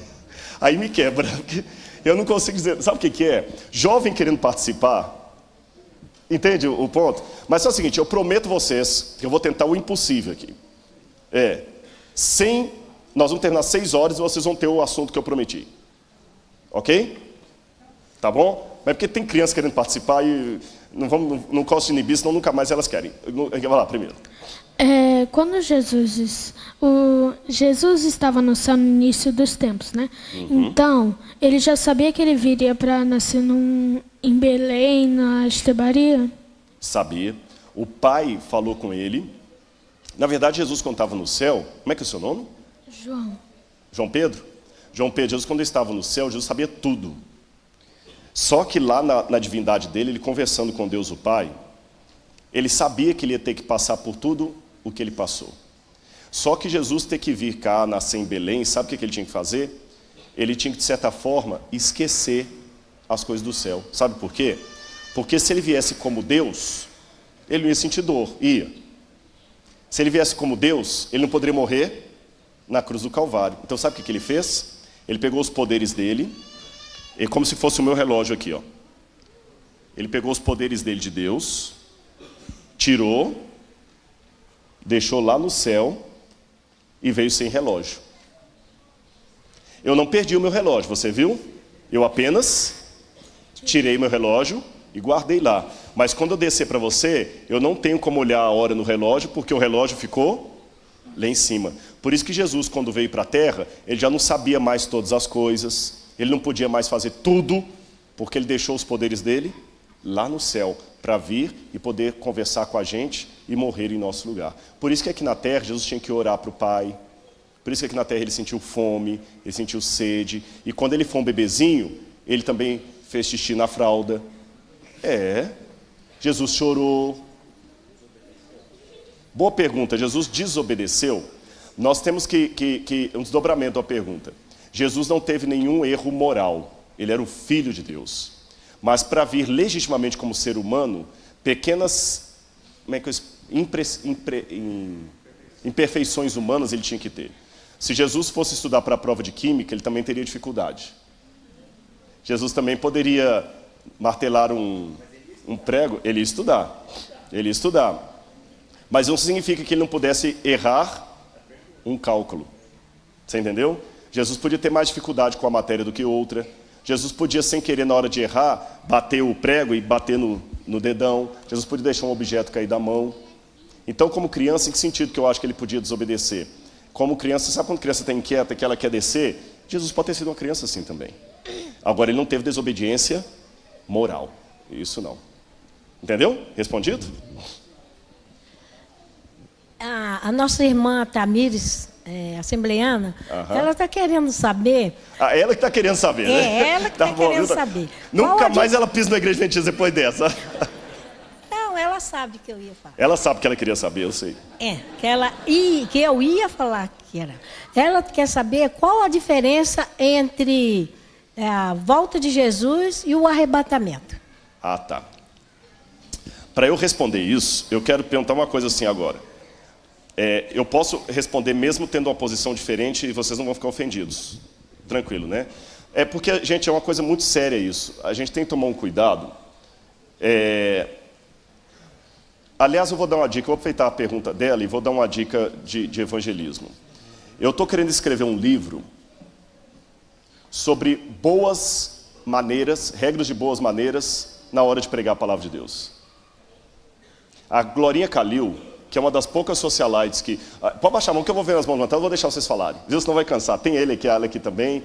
Aí me quebra, porque eu não consigo dizer. Sabe o que é? Jovem querendo participar. Entende o ponto? Mas é o seguinte, eu prometo vocês que eu vou tentar o impossível aqui. Nós vamos terminar 6 horas e vocês vão ter o assunto que eu prometi. Ok? Tá bom? Mas porque tem criança querendo participar e não gosto de inibir, senão nunca mais elas querem. Vai lá, primeiro. Quando Jesus estava no céu no início dos tempos, né? Então, ele já sabia que ele viria para nascer em Belém, na Estebaria? Sabia. O pai falou com ele. Na verdade, Jesus, quando estava no céu... Como é que é o seu nome? João. João Pedro? João Pedro, Jesus, quando ele estava no céu, Jesus sabia tudo. Só que lá na divindade dele, ele conversando com Deus o Pai, ele sabia que ele ia ter que passar por tudo o que ele passou. Só que Jesus ter que vir cá, nascer em Belém, sabe o que ele tinha que fazer? Ele tinha que, de certa forma, esquecer as coisas do céu. Sabe por quê? Porque se ele viesse como Deus, ele não ia sentir dor, ia. Se ele viesse como Deus, ele não poderia morrer na cruz do Calvário. Então sabe o que ele fez? Ele pegou os poderes dele, é como se fosse o meu relógio aqui, ó. Ele pegou os poderes dele de Deus, tirou, deixou lá no céu e veio sem relógio. Eu não perdi o meu relógio, você viu? Eu apenas tirei meu relógio e guardei lá. Mas quando eu descer para você, eu não tenho como olhar a hora no relógio, porque o relógio ficou lá em cima. Por isso que Jesus, quando veio para a terra, ele já não sabia mais todas as coisas, ele não podia mais fazer tudo, porque ele deixou os poderes dele lá no céu, para vir e poder conversar com a gente e morrer em nosso lugar. Por isso que aqui na terra, Jesus tinha que orar para o Pai. Por isso que aqui na terra ele sentiu fome, ele sentiu sede. E quando ele foi um bebezinho, ele também fez xixi na fralda. Jesus chorou. Boa pergunta, Jesus desobedeceu? Nós temos que um desdobramento da pergunta. Jesus não teve nenhum erro moral, ele era o Filho de Deus. Mas para vir legitimamente como ser humano, pequenas imperfeições humanas ele tinha que ter. Se Jesus fosse estudar para a prova de química, ele também teria dificuldade. Jesus também poderia martelar um prego, ele ia estudar. Mas não significa que ele não pudesse errar um cálculo. Você entendeu? Jesus podia ter mais dificuldade com a matéria do que outra. Jesus podia, sem querer, na hora de errar, bater o prego e bater no dedão. Jesus podia deixar um objeto cair da mão. Então, como criança, em que sentido que eu acho que ele podia desobedecer? Como criança, sabe quando a criança está inquieta, que ela quer descer? Jesus pode ter sido uma criança assim também. Agora, ele não teve desobediência moral. Isso não. Entendeu? Respondido? A nossa irmã Tamires, assembleiana, ela está querendo saber... Ela que está querendo saber, né? Ela que está querendo saber. Nunca mais ela pisa na igreja adventista depois dessa. Não, ela sabe que eu ia falar. Ela sabe que ela queria saber, eu sei. Que eu ia falar que era. Ela quer saber qual a diferença entre a volta de Jesus e o arrebatamento. Ah, tá. Para eu responder isso, eu quero perguntar uma coisa assim agora. Eu posso responder mesmo tendo uma posição diferente e vocês não vão ficar ofendidos. Tranquilo, né? Porque, gente, é uma coisa muito séria isso. A gente tem que tomar um cuidado. Aliás, eu vou dar uma dica. Eu vou aproveitar a pergunta dela e vou dar uma dica de evangelismo. Eu estou querendo escrever um livro sobre boas maneiras, regras de boas maneiras na hora de pregar a palavra de Deus. A Glorinha Calil, que é uma das poucas socialites que... Pode baixar a mão que eu vou ver as mãos levantadas, eu vou deixar vocês falarem. Viu? Senão vai cansar. Tem ele aqui, ela aqui também.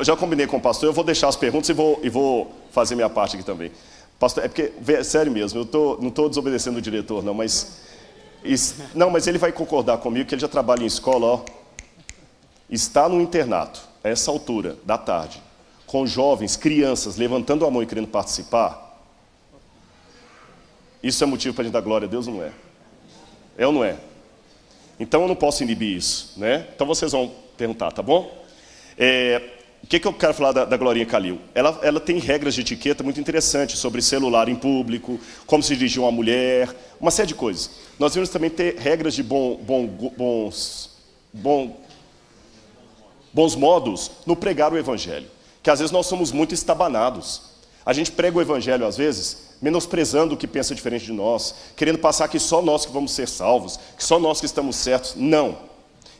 Já combinei com o pastor, eu vou deixar as perguntas e vou fazer minha parte aqui também. Pastor, é porque, sério mesmo, não estou desobedecendo o diretor, não, mas ele vai concordar comigo que ele já trabalha em escola, ó. Está no internato, a essa altura da tarde, com jovens, crianças, levantando a mão e querendo participar. Isso é motivo para a gente dar glória a Deus, não é? É ou não é? Então eu não posso inibir isso, né? Então vocês vão perguntar, tá bom? O que eu quero falar da Glorinha Calil? Ela tem regras de etiqueta muito interessantes sobre celular em público, como se dirigir uma mulher, uma série de coisas. Nós vamos também ter regras de bons modos no pregar o evangelho. Que às vezes nós somos muito estabanados. A gente prega o evangelho às vezes menosprezando o que pensa diferente de nós, querendo passar que só nós que vamos ser salvos, que só nós que estamos certos. Não.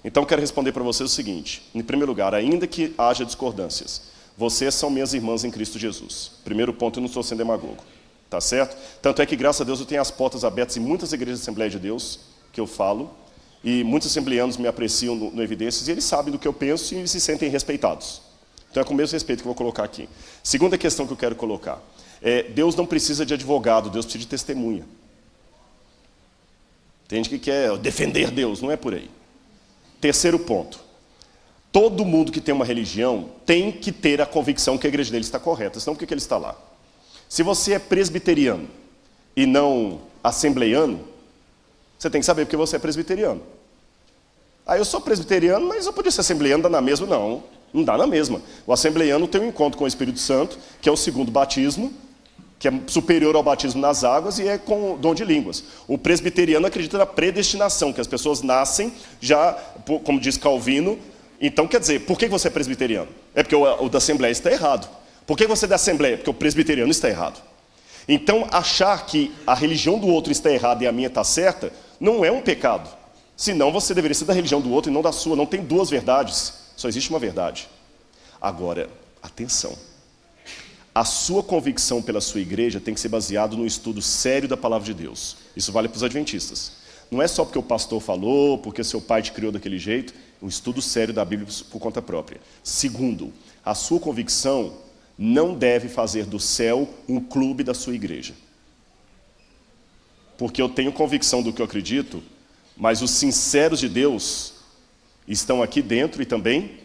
Então, quero responder para vocês o seguinte. Em primeiro lugar, ainda que haja discordâncias, vocês são minhas irmãs em Cristo Jesus. Primeiro ponto, eu não estou sendo demagogo. Tá certo? Tanto é que, graças a Deus, eu tenho as portas abertas em muitas igrejas de Assembleia de Deus, que eu falo, e muitos assembleanos me apreciam no Evidências, e eles sabem do que eu penso e se sentem respeitados. Então, é com o mesmo respeito que eu vou colocar aqui. Segunda questão que eu quero colocar. Deus não precisa de advogado, Deus precisa de testemunha. Tem gente que quer defender Deus, não é por aí. Terceiro ponto. Todo mundo que tem uma religião tem que ter a convicção que a igreja dele está correta, senão por que ele está lá? Se você é presbiteriano e não assembleiano, você tem que saber porque você é presbiteriano. Eu sou presbiteriano, mas eu podia ser assembleiano, dá na mesma? Não dá na mesma. O assembleiano tem um encontro com o Espírito Santo, que é o segundo batismo, que é superior ao batismo nas águas e é com dom de línguas. O presbiteriano acredita na predestinação, que as pessoas nascem já, como diz Calvino. Então, quer dizer, por que você é presbiteriano? É porque o da Assembleia está errado. Por que você é da Assembleia? Porque o presbiteriano está errado. Então, achar que a religião do outro está errada e a minha está certa, não é um pecado. Senão, você deveria ser da religião do outro e não da sua. Não tem duas verdades, só existe uma verdade. Agora, atenção. A sua convicção pela sua igreja tem que ser baseado num estudo sério da palavra de Deus. Isso vale para os adventistas. Não é só porque o pastor falou, porque seu pai te criou daquele jeito. Um estudo sério da Bíblia por conta própria. Segundo, a sua convicção não deve fazer do céu um clube da sua igreja. Porque eu tenho convicção do que eu acredito, mas os sinceros de Deus estão aqui dentro e também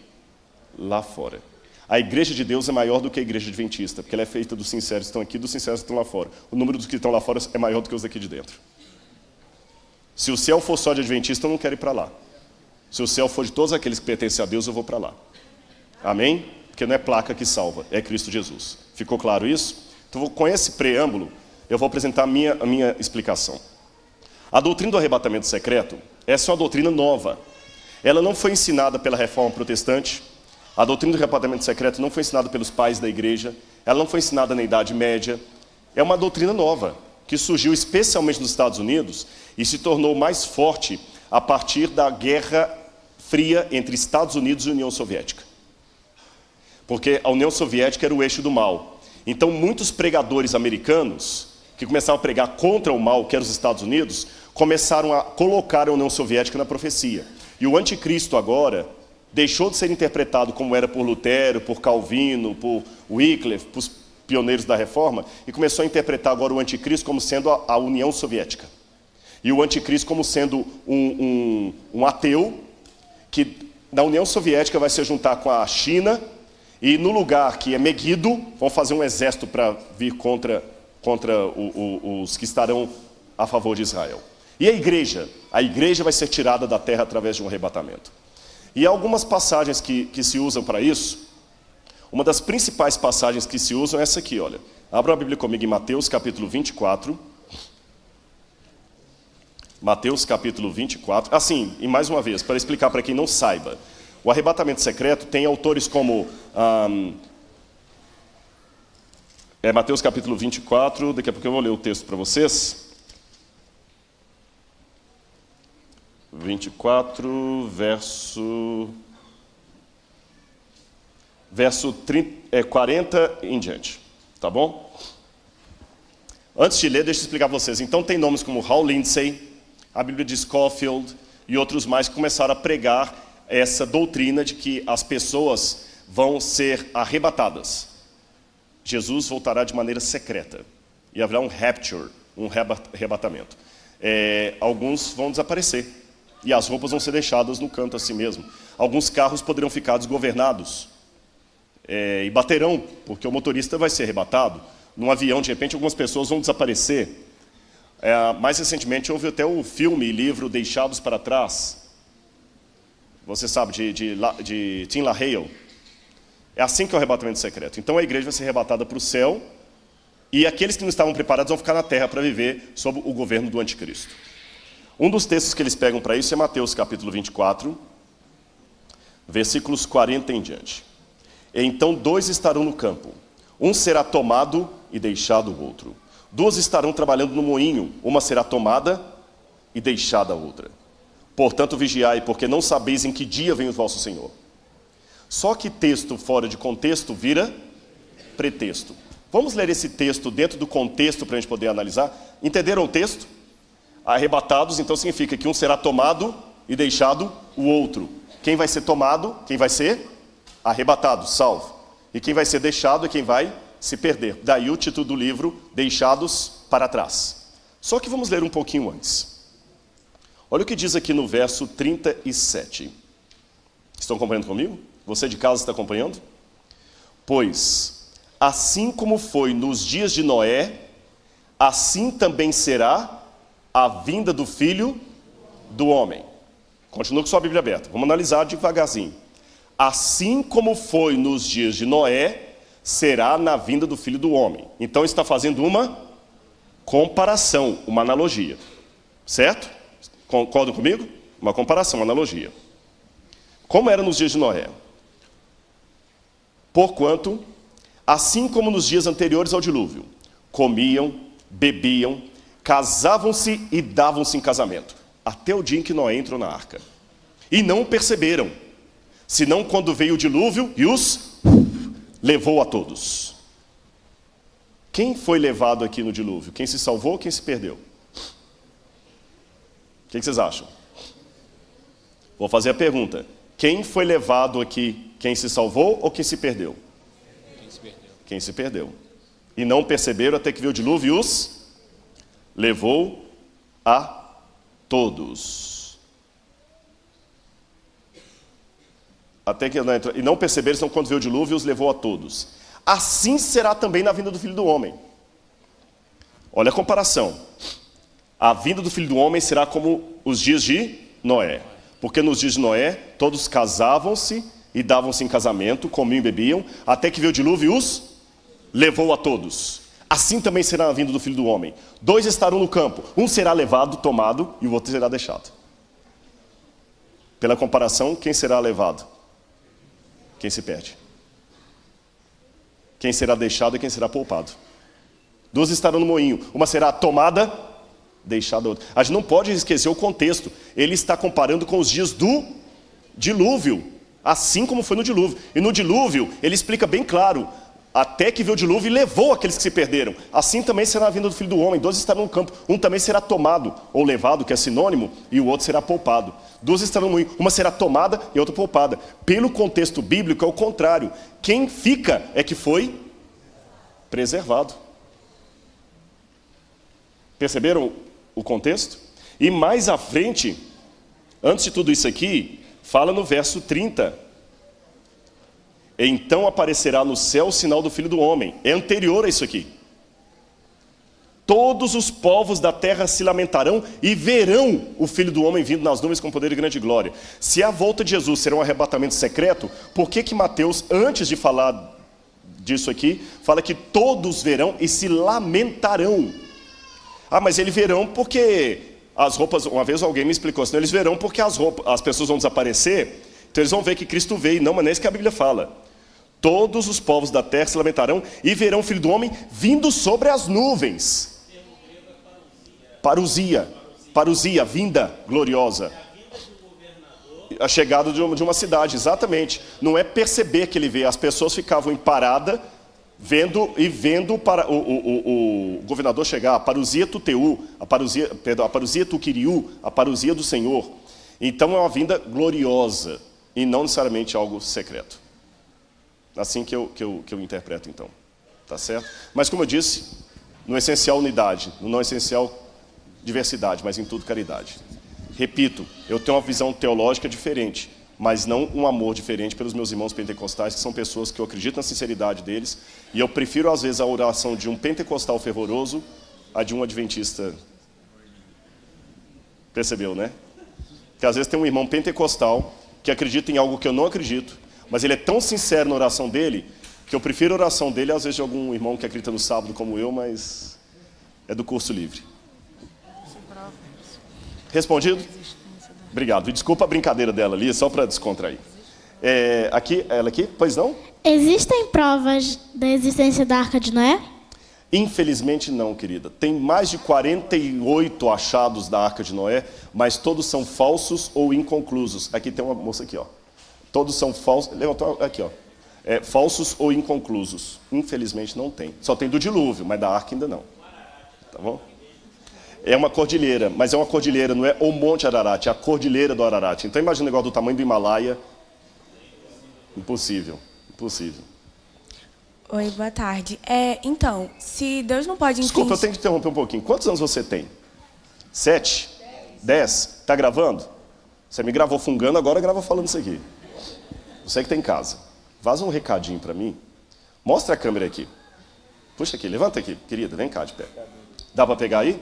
lá fora. A igreja de Deus é maior do que a igreja adventista, porque ela é feita dos sinceros que estão aqui e dos sinceros que estão lá fora. O número dos que estão lá fora é maior do que os daqui de dentro. Se o céu for só de adventista, eu não quero ir para lá. Se o céu for de todos aqueles que pertencem a Deus, eu vou para lá. Amém? Porque não é placa que salva, é Cristo Jesus. Ficou claro isso? Então, com esse preâmbulo, eu vou apresentar a minha explicação. A doutrina do arrebatamento secreto, essa é uma doutrina nova. Ela não foi ensinada pela Reforma Protestante. A doutrina do arrebatamento secreto não foi ensinada pelos pais da igreja, ela não foi ensinada na Idade Média. É uma doutrina nova, que surgiu especialmente nos Estados Unidos e se tornou mais forte a partir da Guerra Fria entre Estados Unidos e União Soviética. Porque a União Soviética era o eixo do mal. Então, muitos pregadores americanos, que começavam a pregar contra o mal, que era os Estados Unidos, começaram a colocar a União Soviética na profecia. E o anticristo agora deixou de ser interpretado como era por Lutero, por Calvino, por Wycliffe, por os pioneiros da Reforma, e começou a interpretar agora o anticristo como sendo a União Soviética. E o anticristo como sendo um ateu, que na União Soviética vai se juntar com a China, e no lugar que é Megiddo, vão fazer um exército para vir contra os que estarão a favor de Israel. E a igreja vai ser tirada da terra através de um arrebatamento. E há algumas passagens que se usam para isso. Uma das principais passagens que se usam é essa aqui, olha. Abra a Bíblia comigo em Mateus capítulo 24. Mateus capítulo 24. Assim, e mais uma vez, para explicar para quem não saiba. O arrebatamento secreto tem autores como... Mateus capítulo 24, daqui a pouco eu vou ler o texto para vocês. 24, verso verso 40 em diante. Tá bom? Antes de ler, deixa eu explicar para vocês. Então tem nomes como Hal Lindsey, a Bíblia de Scofield e outros mais que começaram a pregar essa doutrina de que as pessoas vão ser arrebatadas. Jesus voltará de maneira secreta e haverá um rapture, um arrebatamento. Alguns vão desaparecer e as roupas vão ser deixadas no canto assim mesmo. Alguns carros poderão ficar desgovernados e baterão, porque o motorista vai ser arrebatado. Num avião, de repente, algumas pessoas vão desaparecer. Mais recentemente, houve até o filme e livro Deixados para Trás. Você sabe, de Tim LaHaye. É assim que é o arrebatamento secreto. Então a igreja vai ser arrebatada para o céu e aqueles que não estavam preparados vão ficar na terra para viver sob o governo do anticristo. Um dos textos que eles pegam para isso é Mateus capítulo 24, versículos 40 em diante. Então 2 estarão no campo, um será tomado e deixado o outro. 2 estarão trabalhando no moinho, uma será tomada e deixada a outra. Portanto vigiai, porque não sabeis em que dia vem o vosso Senhor. Só que texto fora de contexto vira pretexto. Vamos ler esse texto dentro do contexto para a gente poder analisar. Entenderam o texto? Arrebatados, então significa que um será tomado e deixado o outro. Quem vai ser tomado, quem vai ser arrebatado, salvo. E quem vai ser deixado é quem vai se perder. Daí o título do livro, Deixados para Trás. Só que vamos ler um pouquinho antes. Olha o que diz aqui no verso 37. Estão acompanhando comigo? Você de casa está acompanhando? Pois, assim como foi nos dias de Noé, assim também será a vinda do Filho do Homem. Continua com sua Bíblia aberta. Vamos analisar devagarzinho. Assim como foi nos dias de Noé, será na vinda do Filho do Homem. Então está fazendo uma comparação, uma analogia. Certo? Concordam comigo? Uma comparação, uma analogia. Como era nos dias de Noé? Porquanto, assim como nos dias anteriores ao dilúvio, comiam, bebiam, casavam-se e davam-se em casamento, até o dia em que Noé entrou na arca. E não perceberam, senão quando veio o dilúvio e os levou a todos. Quem foi levado aqui no dilúvio? Quem se salvou ou quem se perdeu? O que vocês acham? Vou fazer a pergunta. Quem foi levado aqui? Quem se salvou ou quem se perdeu? Quem se perdeu. Quem se perdeu. E não perceberam até que veio o dilúvio e os levou a todos. Até que e não perceberam, senão quando veio o dilúvio e os levou a todos. Assim será também na vinda do Filho do Homem. Olha a comparação. A vinda do Filho do Homem será como os dias de Noé. Porque nos dias de Noé, todos casavam-se e davam-se em casamento, comiam e bebiam, até que veio o dilúvio e os levou a todos. Assim também será a vinda do Filho do Homem. 2 estarão no campo, um será levado, tomado, e o outro será deixado. Pela comparação, quem será levado? Quem se perde. Quem será deixado e quem será poupado. 2 estarão no moinho, uma será tomada, deixada a outra. A gente não pode esquecer o contexto. Ele está comparando com os dias do dilúvio, assim como foi no dilúvio. E no dilúvio, ele explica bem claro, até que veio o dilúvio e levou aqueles que se perderam. Assim também será a vinda do Filho do Homem. 2 estarão no campo, um também será tomado, ou levado, que é sinônimo, e o outro será poupado. 2 estarão no moinho, uma será tomada e outra poupada. Pelo contexto bíblico é o contrário. Quem fica é que foi preservado. Perceberam o contexto? E mais à frente, antes de tudo isso aqui, fala no verso 30. Então aparecerá no céu o sinal do Filho do Homem. É anterior a isso aqui. Todos os povos da terra se lamentarão e verão o Filho do Homem vindo nas nuvens com poder e grande glória. Se a volta de Jesus será um arrebatamento secreto, por que Mateus, antes de falar disso aqui, fala que todos verão e se lamentarão? Ah, mas eles verão porque as roupas... Uma vez alguém me explicou, senão eles verão porque as pessoas vão desaparecer, então eles vão ver que Cristo veio. Não, mas não é isso que a Bíblia fala. Todos os povos da terra se lamentarão e verão o Filho do Homem vindo sobre as nuvens. Parousia, vinda gloriosa. A chegada de uma cidade, exatamente. Não é perceber que ele veio. As pessoas ficavam em parada, vendo para o governador chegar, a parousia tuteu, a parousia tuquiriu, a parousia do Senhor. Então é uma vinda gloriosa e não necessariamente algo secreto. Assim que eu interpreto, então. Tá certo? Mas como eu disse, no essencial unidade, no não essencial diversidade, mas em tudo caridade. Repito, eu tenho uma visão teológica diferente, mas não um amor diferente pelos meus irmãos pentecostais, que são pessoas que eu acredito na sinceridade deles, e eu prefiro, às vezes, a oração de um pentecostal fervoroso a de um adventista. Percebeu, né? Porque, às vezes, tem um irmão pentecostal que acredita em algo que eu não acredito, mas ele é tão sincero na oração dele, que eu prefiro a oração dele, às vezes, de algum irmão que acredita no sábado como eu, mas é do curso livre. Respondido? Obrigado. E desculpa a brincadeira dela ali, só para descontrair. Ela aqui? Pois não? Existem provas da existência da Arca de Noé? Infelizmente não, querida. Tem mais de 48 achados da Arca de Noé, mas todos são falsos ou inconclusos. Aqui tem uma moça aqui, ó. Todos são falsos. Levantou aqui, ó. Falsos ou inconclusos. Infelizmente não tem. Só tem do dilúvio, mas da Arca ainda não. Tá bom? É uma cordilheira, mas é uma cordilheira, não é o Monte Ararat, é a cordilheira do Ararat. Então imagina o negócio do tamanho do Himalaia. Impossível, impossível. Oi, boa tarde. Então, se Deus não pode... Desculpa, eu tenho que interromper um pouquinho. Quantos anos você tem? 7? 10? Tá gravando? Você me gravou fungando, agora grava falando isso aqui. Você que tem em casa. Vaza um recadinho para mim. Mostra a câmera aqui. Puxa aqui, levanta aqui, querida, vem cá de pé. Dá para pegar aí?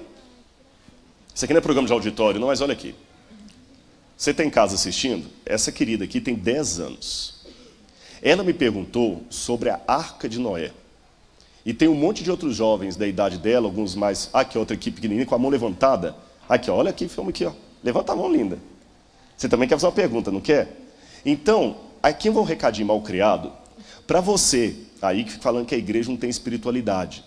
Isso aqui não é programa de auditório, não, mas olha aqui. Você está em casa assistindo? Essa querida aqui tem 10 anos. Ela me perguntou sobre a Arca de Noé. E tem um monte de outros jovens da idade dela, alguns mais... Aqui, outra aqui pequenininha, com a mão levantada. Aqui, ó, olha aqui, filma aqui, ó. Levanta a mão, linda. Você também quer fazer uma pergunta, não quer? Então, aqui vou um recadinho mal criado. Para você, aí que fica falando que a igreja não tem espiritualidade.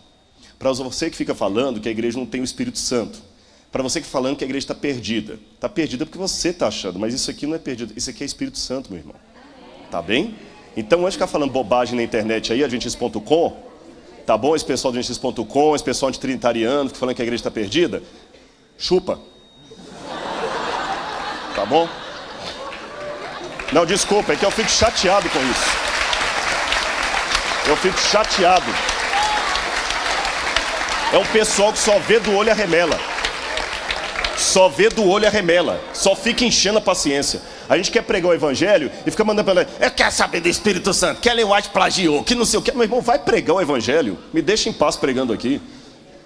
Para você que fica falando que a igreja não tem o Espírito Santo. Para você que está falando que a igreja está perdida. Está perdida porque você está achando, mas isso aqui não é perdido, isso aqui é Espírito Santo, meu irmão. Tá bem? Então, antes de ficar falando bobagem na internet aí, adventista.com, tá bom? Esse pessoal do adventista.com, esse pessoal de trinitariano que falando que a igreja está perdida, chupa. Tá bom? Não, desculpa, é que eu fico chateado com isso. Eu fico chateado. É um pessoal que só vê do olho a remela. Só vê do olho a remela. Só fica enchendo a paciência. A gente quer pregar o evangelho e fica mandando para ela, eu quero saber do Espírito Santo, que Ellen White plagiou, que não sei o que. Meu irmão, vai pregar o evangelho. Me deixa em paz pregando aqui.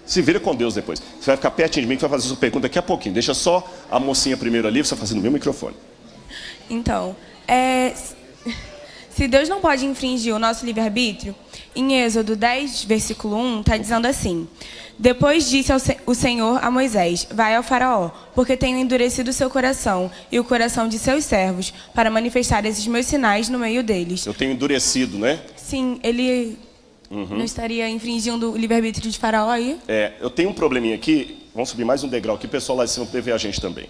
Se vira com Deus depois. Você vai ficar pertinho de mim que vai fazer sua pergunta daqui a pouquinho. Deixa só a mocinha primeiro ali, você vai fazer no meu microfone. Então, se Deus não pode infringir o nosso livre-arbítrio, em Êxodo 10, versículo 1, está dizendo assim: depois disse o Senhor a Moisés, vai ao faraó, porque tenho endurecido o seu coração e o coração de seus servos, para manifestar esses meus sinais no meio deles. Eu tenho endurecido, né? Sim, ele não estaria infringindo o livre-arbítrio de faraó aí? Eu tenho um probleminha aqui, vamos subir mais um degrau aqui, o pessoal lá de cima poder ver a gente também.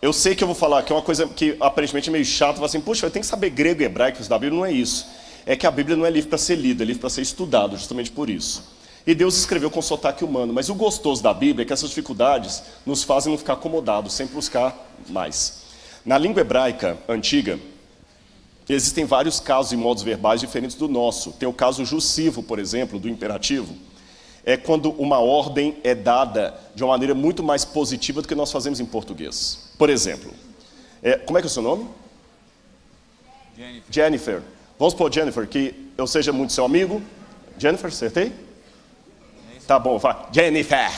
Eu sei que eu vou falar que é uma coisa que aparentemente é meio chato, assim, puxa, eu tenho que saber grego e hebraico da Bíblia, não é isso. É que a Bíblia não é livro para ser lido, é livro para ser estudado, justamente por isso. E Deus escreveu com sotaque humano, mas o gostoso da Bíblia é que essas dificuldades nos fazem não ficar acomodados, sempre buscar mais. Na língua hebraica antiga, existem vários casos e modos verbais diferentes do nosso. Tem o caso jussivo, por exemplo, do imperativo. É quando uma ordem é dada de uma maneira muito mais positiva do que nós fazemos em português. Por exemplo, como é que é o seu nome? Jennifer. Vamos supor, Jennifer, que eu seja muito seu amigo. Jennifer, acertei? Tá bom, vai. Jennifer.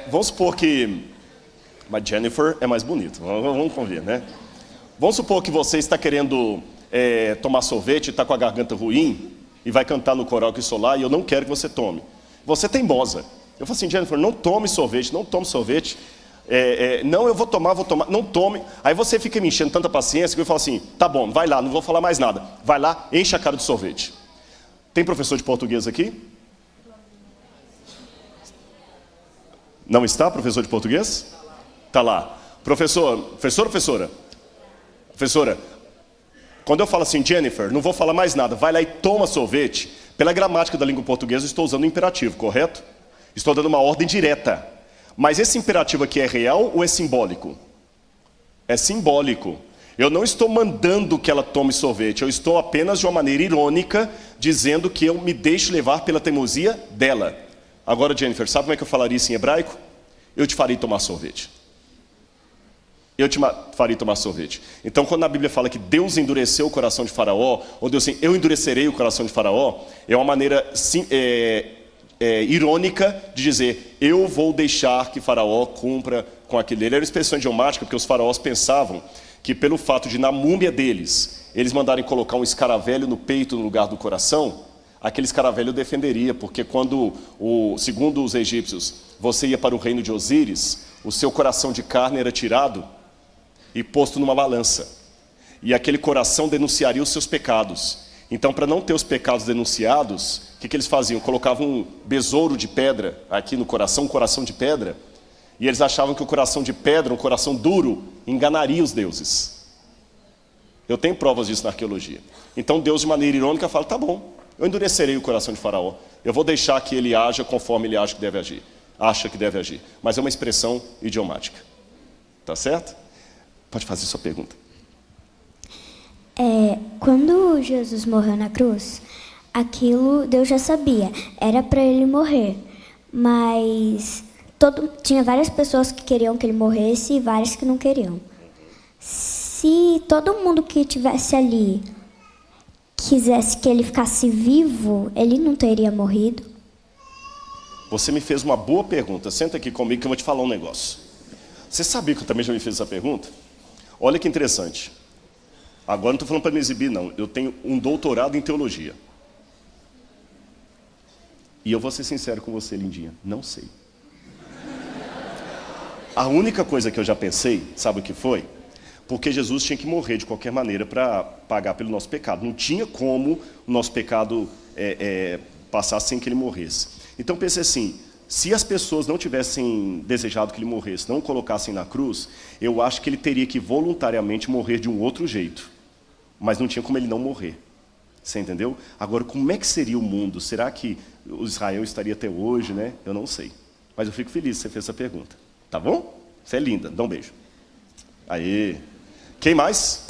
Vamos supor que... Mas Jennifer é mais bonito, vamos convir, né? Vamos supor que você está querendo tomar sorvete, está com a garganta ruim, e vai cantar no coral que solar, e eu não quero que você tome. Você é teimosa. Eu falo assim, Jennifer, não tome sorvete, não tome sorvete. Não, eu vou tomar, não tome. Aí você fica me enchendo tanta paciência que eu falo assim, tá bom, vai lá, não vou falar mais nada. Vai lá, enche a cara de sorvete. Tem professor de português aqui? Não está, professor de português? Está lá. Professora, quando eu falo assim, Jennifer, não vou falar mais nada, vai lá e toma sorvete. Pela gramática da língua portuguesa, eu estou usando o imperativo, correto? Estou dando uma ordem direta. Mas esse imperativo aqui é real ou é simbólico? É simbólico. Eu não estou mandando que ela tome sorvete, eu estou apenas de uma maneira irônica, dizendo que eu me deixo levar pela teimosia dela. Agora, Jennifer, sabe como é que eu falaria isso em hebraico? Eu te farei tomar sorvete. Eu te farei tomar sorvete. Então, quando a Bíblia fala que Deus endureceu o coração de Faraó, ou Deus assim, eu endurecerei o coração de Faraó, é uma maneira irônica de dizer, eu vou deixar que Faraó cumpra com aquilo. Ele era uma expressão idiomática, porque os faraós pensavam que pelo fato de, na múmia deles, eles mandarem colocar um escaravelho no peito no lugar do coração, aquele escaravelho defenderia, porque quando, segundo os egípcios, você ia para o reino de Osíris, o seu coração de carne era tirado e posto numa balança. E aquele coração denunciaria os seus pecados. Então, para não ter os pecados denunciados, o que eles faziam? Colocavam um besouro de pedra aqui no coração, um coração de pedra, e eles achavam que o coração de pedra, um coração duro, enganaria os deuses. Eu tenho provas disso na arqueologia. Então Deus, de maneira irônica, fala, tá bom, eu endurecerei o coração de Faraó. Eu vou deixar que ele haja conforme ele acha que deve agir. Mas é uma expressão idiomática. Tá certo? Pode fazer sua pergunta. Quando Jesus morreu na cruz, aquilo Deus já sabia. Era para ele morrer. Mas tinha várias pessoas que queriam que ele morresse e várias que não queriam. Se todo mundo que estivesse ali quisesse que ele ficasse vivo, ele não teria morrido? Você me fez uma boa pergunta. Senta aqui comigo que eu vou te falar um negócio. Você sabia que eu também já me fiz essa pergunta? Olha que interessante. Agora não estou falando para me exibir, não. Eu tenho um doutorado em teologia. E eu vou ser sincero com você, lindinha. Não sei. A única coisa que eu já pensei, sabe o que foi? Porque Jesus tinha que morrer de qualquer maneira para pagar pelo nosso pecado. Não tinha como o nosso pecado passar sem que ele morresse. Então pensei assim, se as pessoas não tivessem desejado que ele morresse, não o colocassem na cruz, eu acho que ele teria que voluntariamente morrer de um outro jeito. Mas não tinha como ele não morrer. Você entendeu? Agora, como é que seria o mundo? Será que o Israel estaria até hoje, né? Eu não sei. Mas eu fico feliz que você fez essa pergunta. Tá bom? Você é linda. Dá um beijo. Aê. Quem mais?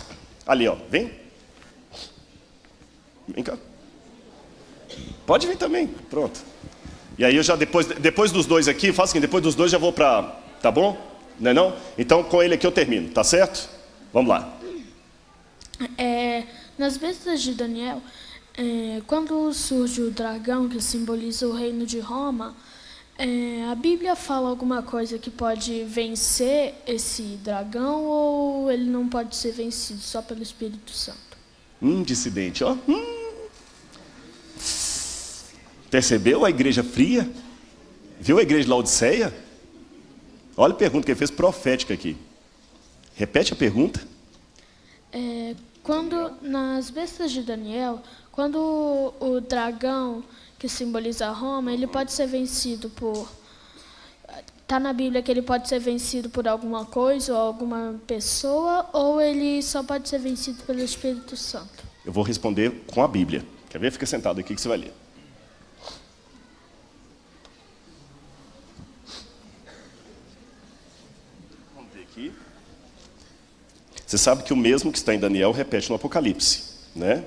Ali, ó. Vem. Vem cá. Pode vir também. Pronto. E aí eu já, depois dos dois aqui, faço o seguinte, depois dos dois já vou para... Tá bom? Não é não? Então, com ele aqui eu termino. Tá certo? Vamos lá. Nas bestas de Daniel, quando surge o dragão, que simboliza o reino de Roma, a Bíblia fala alguma coisa que pode vencer esse dragão ou ele não pode ser vencido só pelo Espírito Santo? Dissidente, ó. Percebeu a igreja fria? Viu a igreja de Laodiceia? Olha a pergunta que ele fez profética aqui. Repete a pergunta. Nas bestas de Daniel, quando o dragão, que simboliza Roma, ele pode ser vencido por... Está na Bíblia que ele pode ser vencido por alguma coisa ou alguma pessoa, ou ele só pode ser vencido pelo Espírito Santo? Eu vou responder com a Bíblia. Quer ver? Fica sentado aqui que você vai ler. Vamos ver aqui. Você sabe que o mesmo que está em Daniel repete no Apocalipse, né?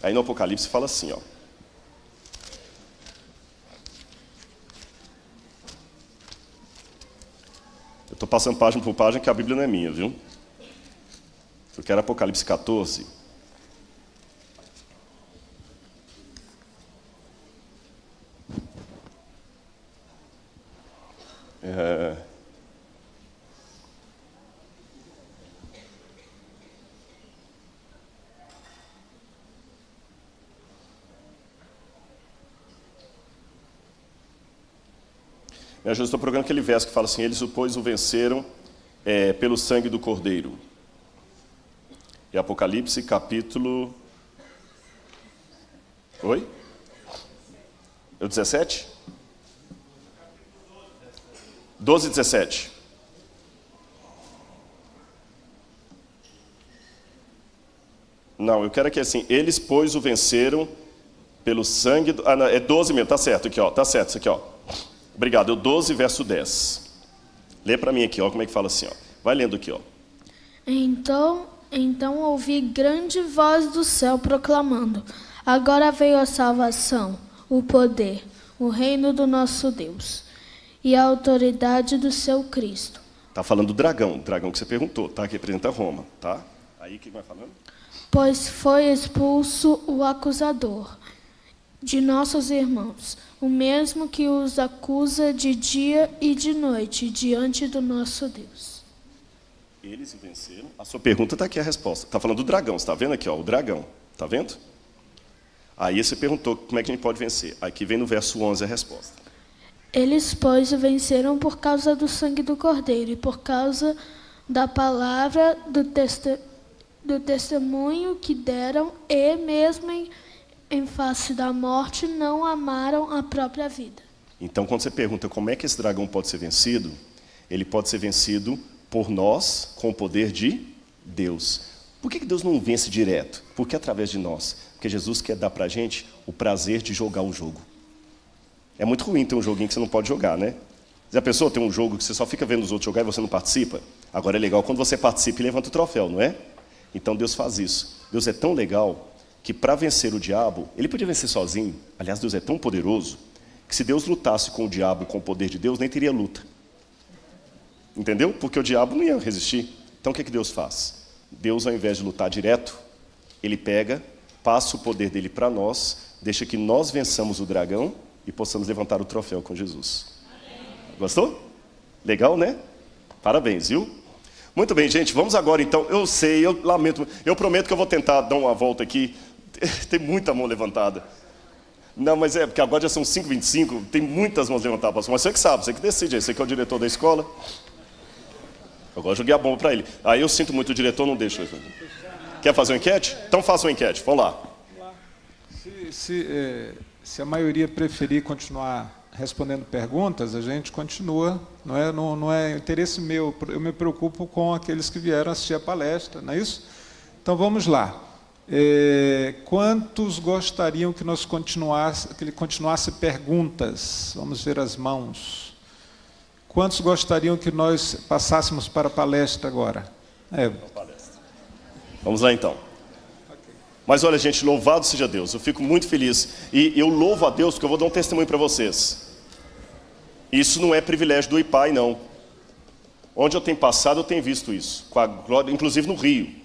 Aí no Apocalipse fala assim, ó. Eu estou passando página por página que a Bíblia não é minha, viu? Eu quero Apocalipse 14. Me ajuda, estou procurando aquele verso que fala assim, eles, pois, o venceram pelo sangue do Cordeiro. E Apocalipse, capítulo... Oi? É o 17? 12:17. Não, eu quero que assim, eles, pois, o venceram pelo sangue... não, é 12 mesmo, tá certo aqui, ó, tá certo isso aqui, ó. Obrigado, 12, verso 10. Lê para mim aqui, ó, como é que fala assim, ó. Vai lendo aqui, ó. Então ouvi grande voz do céu proclamando: agora veio a salvação, o poder, o reino do nosso Deus e a autoridade do seu Cristo. Tá falando do dragão que você perguntou, tá? Que representa Roma, tá? Aí que vai falando? Pois foi expulso o acusador de nossos irmãos, o mesmo que os acusa de dia e de noite diante do nosso Deus. Eles venceram. A sua pergunta está aqui a resposta. Está falando do dragão, você está vendo aqui, ó, o dragão. Está vendo? Aí você perguntou como é que a gente pode vencer. Aqui vem no verso 11 a resposta. Eles, pois, venceram por causa do sangue do Cordeiro e por causa da palavra do testemunho que deram, e mesmo em face da morte não amaram a própria vida. Então, quando você pergunta como é que esse dragão pode ser vencido, ele pode ser vencido por nós, com o poder de Deus. Por que Deus não vence direto? Porque através de nós. Porque Jesus quer dar para a gente o prazer de jogar o jogo. É muito ruim ter um joguinho que você não pode jogar, né? Já pensou ter um jogo que você só fica vendo os outros jogar e você não participa? Agora é legal quando você participa e levanta o troféu, não é? Então Deus faz isso. Deus é tão legal que para vencer o diabo, ele podia vencer sozinho. Aliás, Deus é tão poderoso que se Deus lutasse com o diabo com o poder de Deus, nem teria luta. Entendeu? Porque o diabo não ia resistir. Então o que Deus faz? Deus, ao invés de lutar direto, ele pega, passa o poder dele para nós, deixa que nós vençamos o dragão e possamos levantar o troféu com Jesus. Gostou? Legal, né? Parabéns, viu? Muito bem, gente, vamos agora então. Eu sei, eu lamento, eu prometo que eu vou tentar dar uma volta aqui. Tem muita mão levantada. Não, mas é porque agora já são 5h25, tem muitas mãos levantadas, pastor. Mas você que sabe, você que decide, você que é o diretor da escola. Agora eu joguei a bomba para ele. Aí eu sinto muito, o diretor não deixa. Quer fazer uma enquete? Então faça uma enquete, vamos lá. Se a maioria preferir continuar respondendo perguntas, a gente continua, não é interesse meu, eu me preocupo com aqueles que vieram assistir a palestra, não é isso? Então vamos lá. Quantos gostariam que ele continuasse perguntas? Vamos ver as mãos. Quantos gostariam que nós passássemos para a palestra agora? Vamos lá então. Mas olha, gente, louvado seja Deus, eu fico muito feliz. E eu louvo a Deus porque eu vou dar um testemunho para vocês. Isso não é privilégio do IPAI, não. Onde eu tenho passado, eu tenho visto isso. Com a glória, inclusive no Rio.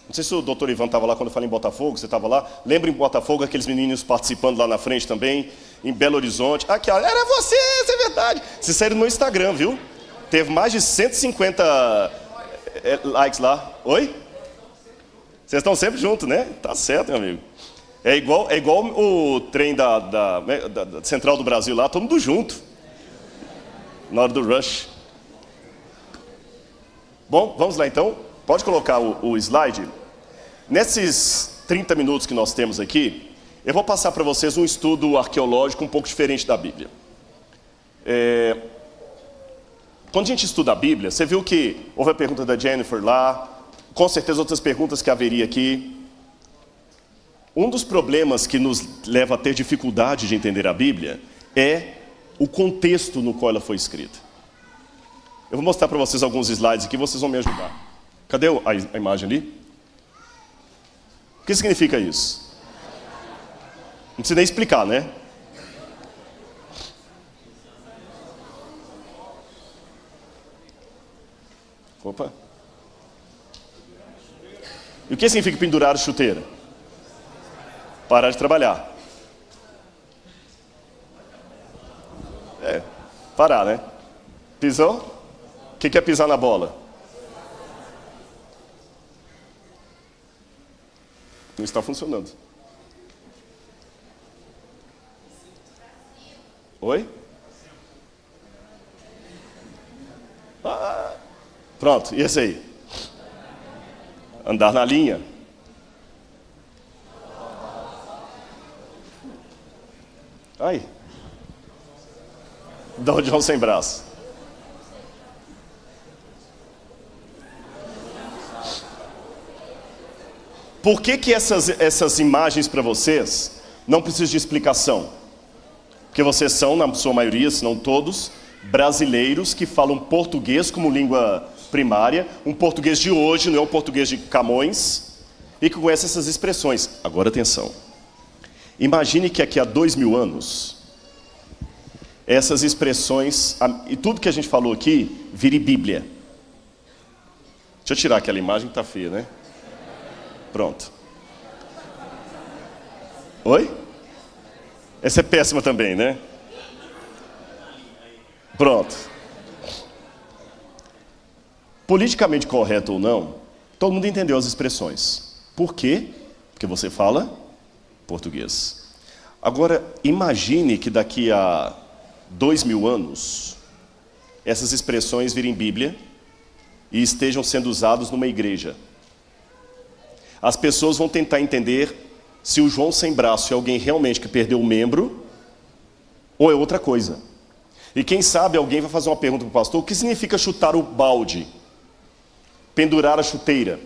Não sei se o doutor Ivan estava lá quando eu falei em Botafogo, você estava lá. Lembra em Botafogo aqueles meninos participando lá na frente também? Em Belo Horizonte. Aqui, ó, era você, isso é verdade. Vocês saíram no Instagram, viu? Teve mais de 150 likes lá. Oi? Vocês estão sempre juntos, né? Tá certo, meu amigo. É igual o trem da Central do Brasil lá, todo mundo junto. Na hora do rush. Bom, vamos lá então. Pode colocar o slide. Nesses 30 minutos que nós temos aqui, eu vou passar para vocês um estudo arqueológico um pouco diferente da Bíblia. Quando a gente estuda a Bíblia, você viu que houve a pergunta da Jennifer lá, com certeza outras perguntas que haveria aqui. Um dos problemas que nos leva a ter dificuldade de entender a Bíblia é o contexto no qual ela foi escrita. Eu vou mostrar para vocês alguns slides aqui, vocês vão me ajudar. Cadê a imagem ali? O que significa isso? Não precisa nem explicar, né? Opa. E o que significa pendurar a chuteira? Parar de trabalhar. Parar, né? Pisou? O que é pisar na bola? Não está funcionando. Oi? Pronto, e esse aí? Andar na linha. Aí. Dá o John sem braço. Por que essas imagens para vocês não precisam de explicação? Porque vocês são, na sua maioria, se não todos, brasileiros que falam português como língua primária, um português de hoje, não é um português de Camões, e que conhece essas expressões. Agora atenção, imagine que aqui há 2000 anos, essas expressões, e tudo que a gente falou aqui, vire Bíblia. Deixa eu tirar aquela imagem que está feia, né? Pronto. Oi? Essa é péssima também, né? Pronto. Politicamente correto ou não, todo mundo entendeu as expressões. Por quê? Porque você fala português. Agora, imagine que daqui a 2000 anos, essas expressões virem Bíblia e estejam sendo usadas numa igreja. As pessoas vão tentar entender se o João sem braço é alguém realmente que perdeu um membro ou é outra coisa. E quem sabe alguém vai fazer uma pergunta para o pastor: o que significa chutar o balde? Pendurar a chuteira?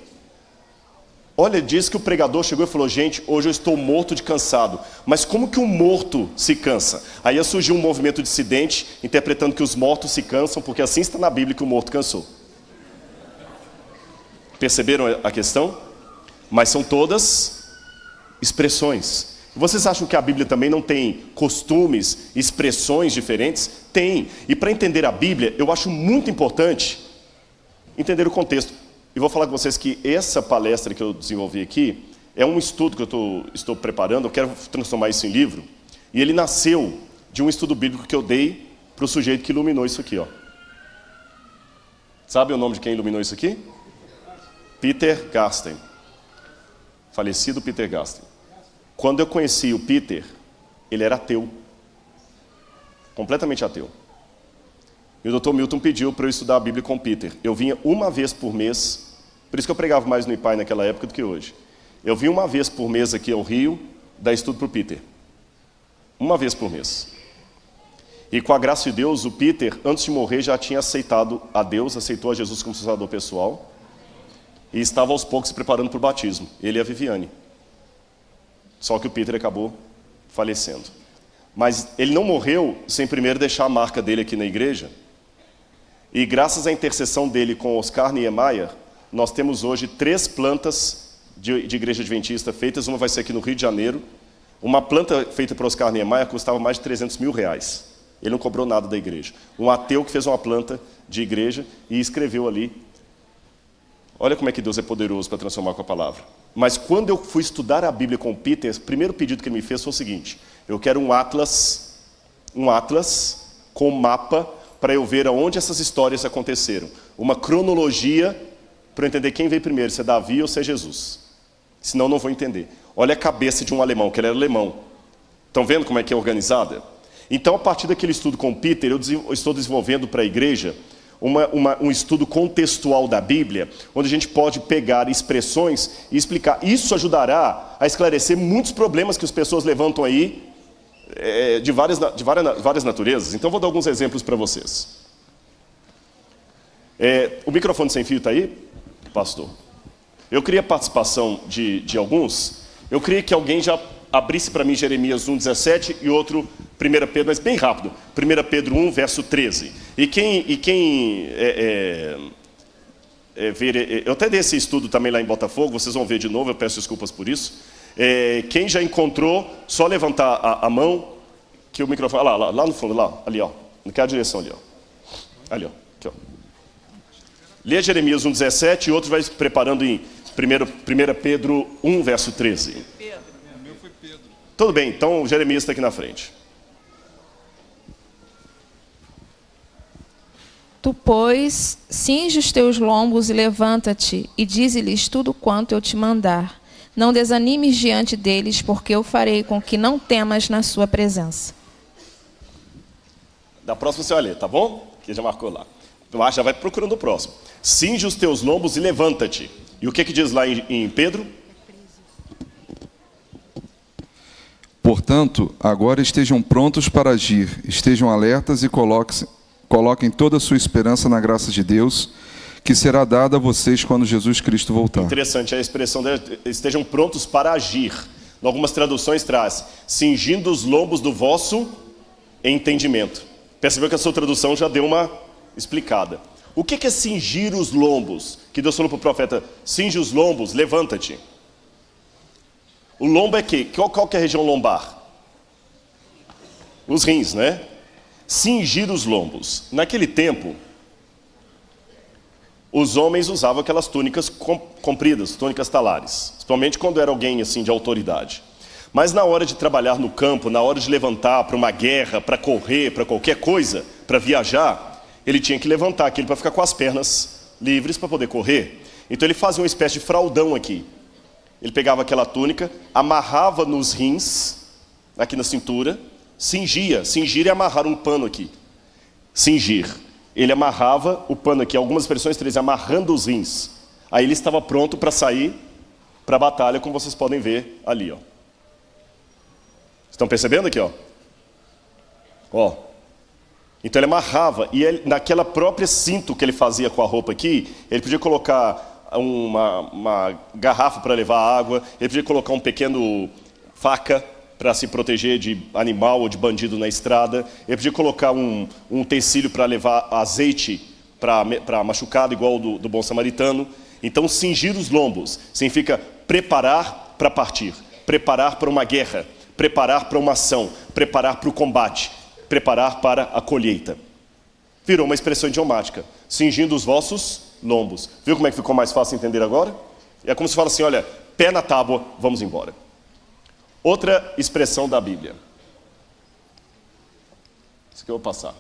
Olha, diz que o pregador chegou e falou: gente, hoje eu estou morto de cansado. Mas como que um morto se cansa? Aí surgiu um movimento dissidente interpretando que os mortos se cansam, porque assim está na Bíblia que o morto cansou. Perceberam a questão? Mas são todas expressões. Vocês acham que a Bíblia também não tem costumes, expressões diferentes? Tem. E para entender a Bíblia, eu acho muito importante entender o contexto. E vou falar com vocês que essa palestra que eu desenvolvi aqui é um estudo que eu estou preparando, eu quero transformar isso em livro. E ele nasceu de um estudo bíblico que eu dei para o sujeito que iluminou isso aqui, ó. Sabe o nome de quem iluminou isso aqui? Peter Garsten. Falecido Peter Garsten. Quando eu conheci o Peter, ele era ateu. Completamente ateu. E o Dr. Milton pediu para eu estudar a Bíblia com o Peter. Eu vinha uma vez por mês, por isso que eu pregava mais no IPAI naquela época do que hoje. Eu vinha uma vez por mês aqui ao Rio, dar estudo para o Peter. Uma vez por mês. E com a graça de Deus, o Peter, antes de morrer, já tinha aceitado a Deus, aceitou a Jesus como salvador pessoal, e estava aos poucos se preparando para o batismo, ele e a Viviane. Só que o Peter acabou falecendo. Mas ele não morreu sem primeiro deixar a marca dele aqui na igreja. E graças à intercessão dele com Oscar Niemeyer, nós temos hoje 3 plantas de igreja adventista feitas. Uma vai ser aqui no Rio de Janeiro. Uma planta feita por Oscar Niemeyer custava mais de R$300 mil. Ele não cobrou nada da igreja. Um ateu que fez uma planta de igreja e escreveu ali. Olha como é que Deus é poderoso para transformar com a palavra. Mas quando eu fui estudar a Bíblia com o Peter, o primeiro pedido que ele me fez foi o seguinte: eu quero um atlas com mapa para eu ver aonde essas histórias aconteceram. Uma cronologia para eu entender quem veio primeiro, se é Davi ou se é Jesus. Senão eu não vou entender. Olha a cabeça de um alemão, que ele era alemão. Estão vendo como é que é organizada? Então, a partir daquele estudo com o Peter, eu estou desenvolvendo para a igreja um estudo contextual da Bíblia, onde a gente pode pegar expressões e explicar. Isso ajudará a esclarecer muitos problemas que as pessoas levantam aí, de várias naturezas. Então, vou dar alguns exemplos para vocês. O microfone sem fio está aí, pastor? Eu queria a participação de alguns. Eu queria que alguém já abrisse para mim Jeremias 1,17 e outro 1 Pedro, mas bem rápido. 1 Pedro 1, verso 13. Eu até dei esse estudo também lá em Botafogo, vocês vão ver de novo, eu peço desculpas por isso. Quem já encontrou, só levantar a mão, que o microfone... Lá no fundo, ali, ó. Naquela direção ali, ó. Ali, ó. Aqui, ó. Lê Jeremias 1,17 e outro vai preparando em 1 Pedro 1, verso 13. Tudo bem, então Jeremias está aqui na frente. Tu, pois, cinge os teus lombos e levanta-te, e dize-lhes tudo quanto eu te mandar. Não desanimes diante deles, porque eu farei com que não temas na sua presença. Da próxima você vai ler, tá bom? Que já marcou lá. Mas já vai procurando o próximo. Cinge os teus lombos e levanta-te. E o que diz lá em Pedro? Portanto, agora estejam prontos para agir, estejam alertas e coloquem toda a sua esperança na graça de Deus, que será dada a vocês quando Jesus Cristo voltar. Interessante a expressão dela, estejam prontos para agir. Em algumas traduções traz, cingindo os lombos do vosso entendimento. Percebeu que a sua tradução já deu uma explicada. O que é cingir os lombos? Que Deus falou para o profeta, cinge os lombos, levanta-te. O lombo é quê? Qual que é a região lombar? Os rins, né? Cingir os lombos. Naquele tempo, os homens usavam aquelas túnicas compridas, túnicas talares, principalmente quando era alguém assim de autoridade. Mas na hora de trabalhar no campo, na hora de levantar para uma guerra, para correr, para qualquer coisa, para viajar, ele tinha que levantar aquilo para ficar com as pernas livres para poder correr. Então ele fazia uma espécie de fraldão aqui. Ele pegava aquela túnica, amarrava nos rins, aqui na cintura, cingia. Cingir é amarrar um pano aqui. Cingir. Ele amarrava o pano aqui, algumas expressões trazem amarrando os rins. Aí ele estava pronto para sair para a batalha, como vocês podem ver ali, ó. Estão percebendo aqui, ó? Ó. Então ele amarrava, e ele, naquela própria cinto que ele fazia com a roupa aqui, ele podia colocar uma garrafa para levar água, ele podia colocar um pequeno faca para se proteger de animal ou de bandido na estrada, ele podia colocar um utensílio para levar azeite para machucado, igual do bom samaritano. Então cingir os lombos significa preparar para partir, preparar para uma guerra, preparar para uma ação, preparar para o combate, preparar para a colheita. Virou uma expressão idiomática, cingindo os vossos lombos. Viu como é que ficou mais fácil entender agora? É como se fala assim, olha, pé na tábua, vamos embora. Outra expressão da Bíblia. Isso que eu vou passar.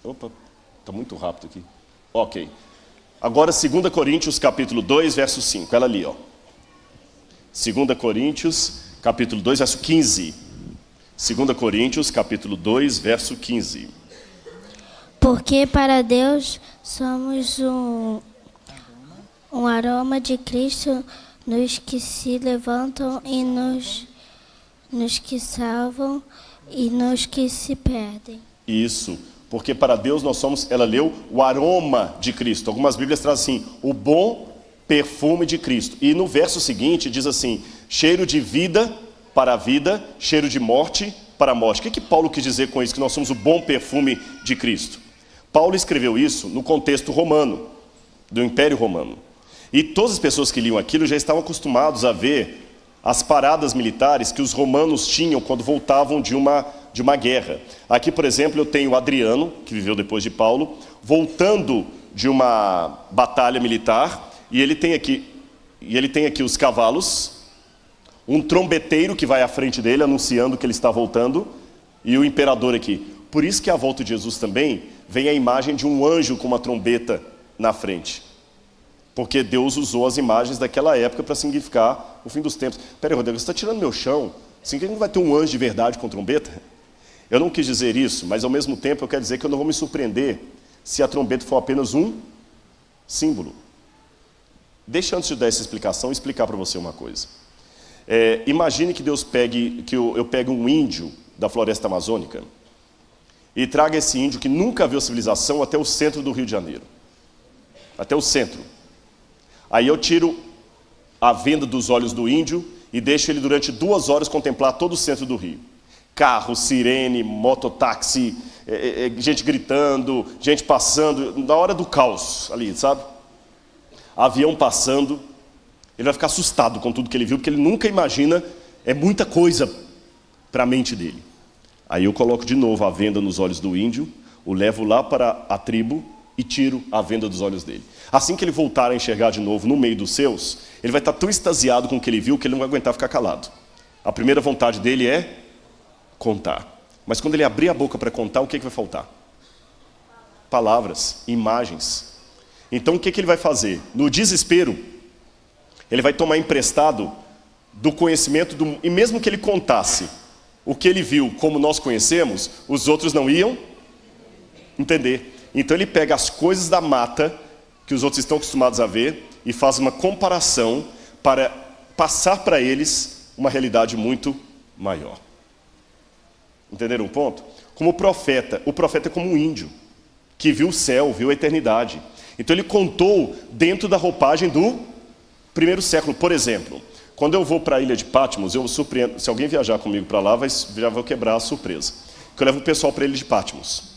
Opa, está muito rápido aqui. Ok. Agora 2 Coríntios capítulo 2, verso 5. Ela ali, ó. 2 Coríntios capítulo 2, verso 15. 2 Coríntios capítulo 2, verso 15. Porque para Deus somos um aroma de Cristo nos que se levantam e nos que salvam e nos que se perdem. Isso, porque para Deus nós somos, ela leu, o aroma de Cristo. Algumas Bíblias trazem assim, o bom perfume de Cristo. E no verso seguinte diz assim, cheiro de vida para a vida, cheiro de morte para a morte. O que Paulo quis dizer com isso, que nós somos o bom perfume de Cristo? Paulo escreveu isso no contexto romano, do Império Romano. E todas as pessoas que liam aquilo já estavam acostumados a ver as paradas militares que os romanos tinham quando voltavam de uma guerra. Aqui, por exemplo, eu tenho Adriano, que viveu depois de Paulo, voltando de uma batalha militar, e ele tem aqui os cavalos, um trombeteiro que vai à frente dele, anunciando que ele está voltando, e o imperador aqui. Por isso que à volta de Jesus também vem a imagem de um anjo com uma trombeta na frente. Porque Deus usou as imagens daquela época para significar o fim dos tempos. Peraí, Rodrigo, você está tirando meu chão? Significa que não vai ter um anjo de verdade com trombeta? Eu não quis dizer isso, mas ao mesmo tempo eu quero dizer que eu não vou me surpreender se a trombeta for apenas um símbolo. Deixa antes de dar essa explicação, explicar para você uma coisa. Imagine que Deus eu pegue um índio da floresta amazônica e traga esse índio que nunca viu civilização até o centro do Rio de Janeiro. Até o centro. Aí eu tiro a venda dos olhos do índio e deixo ele durante 2 horas contemplar todo o centro do Rio. Carro, sirene, mototáxi, gente gritando, gente passando, na hora do caos ali, sabe? Avião passando, ele vai ficar assustado com tudo que ele viu, porque ele nunca imagina, é muita coisa para a mente dele. Aí eu coloco de novo a venda nos olhos do índio, o levo lá para a tribo e tiro a venda dos olhos dele. Assim que ele voltar a enxergar de novo no meio dos seus, ele vai estar tão extasiado com o que ele viu que ele não vai aguentar ficar calado. A primeira vontade dele é contar. Mas quando ele abrir a boca para contar, o que vai faltar? Palavras, imagens. Então o que ele vai fazer? No desespero, ele vai tomar emprestado do conhecimento, e mesmo que ele contasse o que ele viu como nós conhecemos, os outros não iam entender. Então ele pega as coisas da mata, que os outros estão acostumados a ver, e faz uma comparação para passar para eles uma realidade muito maior. Entenderam o ponto? Como o profeta é como um índio, que viu o céu, viu a eternidade. Então ele contou dentro da roupagem do primeiro século. Por exemplo, quando eu vou para a ilha de Patmos, eu surpreendo, se alguém viajar comigo para lá, já vou quebrar a surpresa. Que eu levo o pessoal para a ilha de Patmos.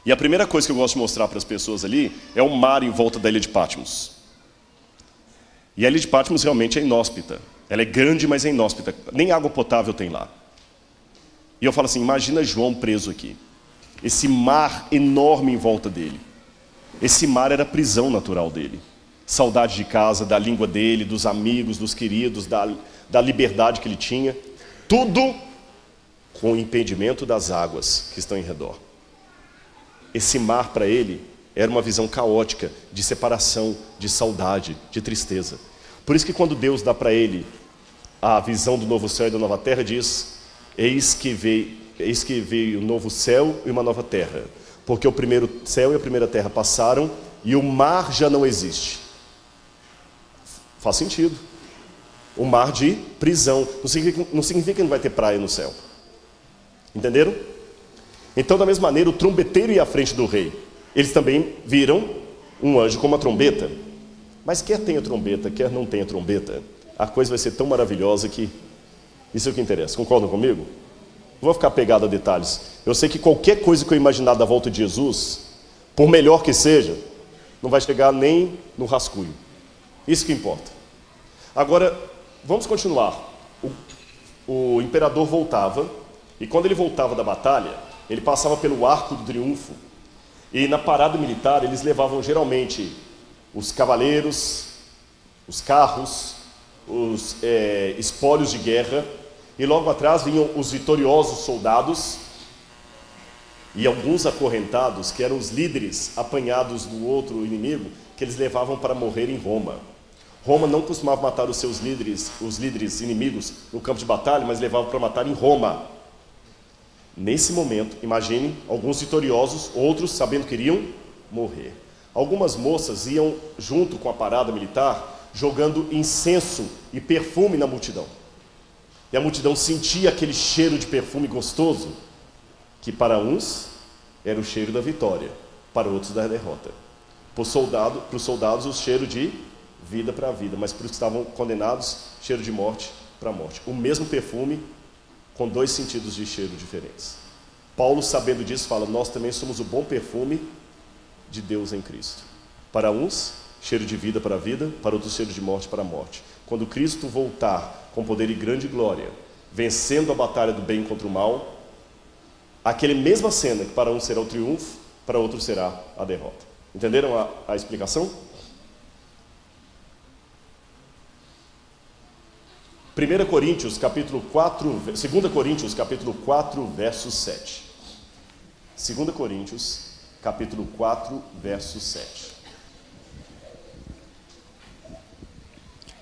E a primeira coisa que eu gosto de mostrar para as pessoas ali é o mar em volta da ilha de Patmos. E a ilha de Patmos realmente é inóspita. Ela é grande, mas é inóspita. Nem água potável tem lá. E eu falo assim, imagina João preso aqui. Esse mar enorme em volta dele. Esse mar era a prisão natural dele. Saudade de casa, da língua dele, dos amigos, dos queridos, da liberdade que ele tinha. Tudo com o impedimento das águas que estão em redor. Esse mar para ele era uma visão caótica, de separação, de saudade, de tristeza. Por isso que quando Deus dá para ele a visão do novo céu e da nova terra, diz, eis que veio um novo céu e uma nova terra. Porque o primeiro céu e a primeira terra passaram e o mar já não existe. Faz sentido. O mar de prisão. Não significa que não vai ter praia no céu. Entenderam? Então, da mesma maneira, o trombeteiro ia à frente do rei. Eles também viram um anjo com uma trombeta. Mas quer tenha trombeta, quer não tenha trombeta, a coisa vai ser tão maravilhosa que isso é o que interessa. Concordam comigo? Não vou ficar pegado a detalhes. Eu sei que qualquer coisa que eu imaginar da volta de Jesus, por melhor que seja, não vai chegar nem no rascunho. Isso que importa. Agora, vamos continuar. O imperador voltava, e quando ele voltava da batalha, ele passava pelo Arco do Triunfo, e na parada militar eles levavam geralmente os cavaleiros, os carros, os espólios de guerra, e logo atrás vinham os vitoriosos soldados e alguns acorrentados, que eram os líderes apanhados do outro inimigo, que eles levavam para morrer em Roma. Roma não costumava matar os seus líderes, os líderes inimigos no campo de batalha, mas levavam para matar em Roma. Nesse momento, imagine, alguns vitoriosos, outros sabendo que iriam morrer. Algumas moças iam junto com a parada militar, jogando incenso e perfume na multidão. E a multidão sentia aquele cheiro de perfume gostoso, que para uns era o cheiro da vitória, para outros da derrota. Para os soldados, o cheiro de vida para a vida, mas para os que estavam condenados, cheiro de morte para a morte. O mesmo perfume, com dois sentidos de cheiro diferentes. Paulo, sabendo disso, fala, nós também somos o bom perfume de Deus em Cristo. Para uns, cheiro de vida para a vida, para outros, cheiro de morte para a morte. Quando Cristo voltar com poder e grande glória, vencendo a batalha do bem contra o mal, aquela mesma cena que para um será o triunfo, para outro será a derrota. Entenderam a explicação? 2 Coríntios, capítulo 4, verso 7. 2 Coríntios, capítulo 4, verso 7.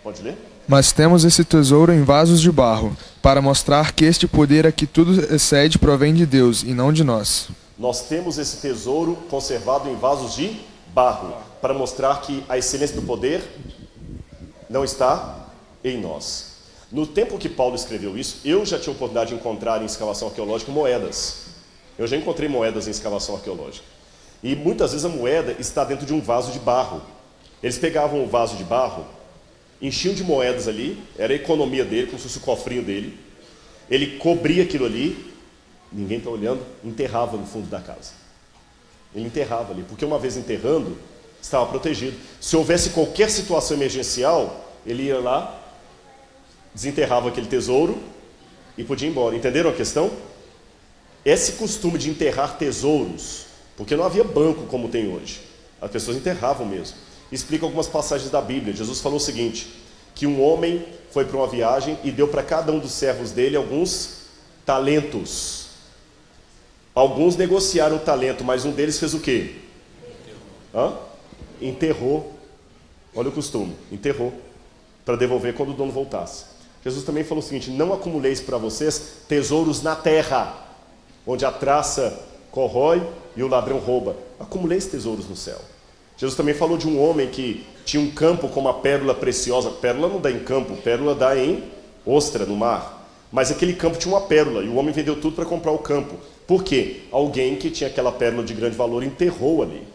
Pode ler? Mas temos esse tesouro em vasos de barro, para mostrar que este poder a que tudo excede provém de Deus, e não de nós. Nós temos esse tesouro conservado em vasos de barro, para mostrar que a excelência do poder não está em nós. No tempo que Paulo escreveu isso, eu já tinha a oportunidade de encontrar em escavação arqueológica moedas. Eu já encontrei moedas em escavação arqueológica. E muitas vezes a moeda está dentro de um vaso de barro. Eles pegavam o vaso de barro, enchiam de moedas ali, era a economia dele, como se fosse o cofrinho dele. Ele cobria aquilo ali, ninguém está olhando, enterrava no fundo da casa. Ele enterrava ali, porque uma vez enterrando, estava protegido. Se houvesse qualquer situação emergencial, ele ia lá, desenterrava aquele tesouro e podia ir embora. Entenderam a questão? Esse costume de enterrar tesouros, porque não havia banco como tem hoje, as pessoas enterravam mesmo, explica algumas passagens da Bíblia. Jesus falou o seguinte, que um homem foi para uma viagem e deu para cada um dos servos dele alguns talentos. Alguns negociaram o talento, mas um deles fez o quê? Enterrou. Olha o costume, enterrou, para devolver quando o dono voltasse. Jesus também falou o seguinte, não acumuleis para vocês tesouros na terra, onde a traça corrói e o ladrão rouba. Acumuleis tesouros no céu. Jesus também falou de um homem que tinha um campo com uma pérola preciosa. Pérola não dá em campo, pérola dá em ostra, no mar. Mas aquele campo tinha uma pérola, e o homem vendeu tudo para comprar o campo. Por quê? Alguém que tinha aquela pérola de grande valor enterrou ali.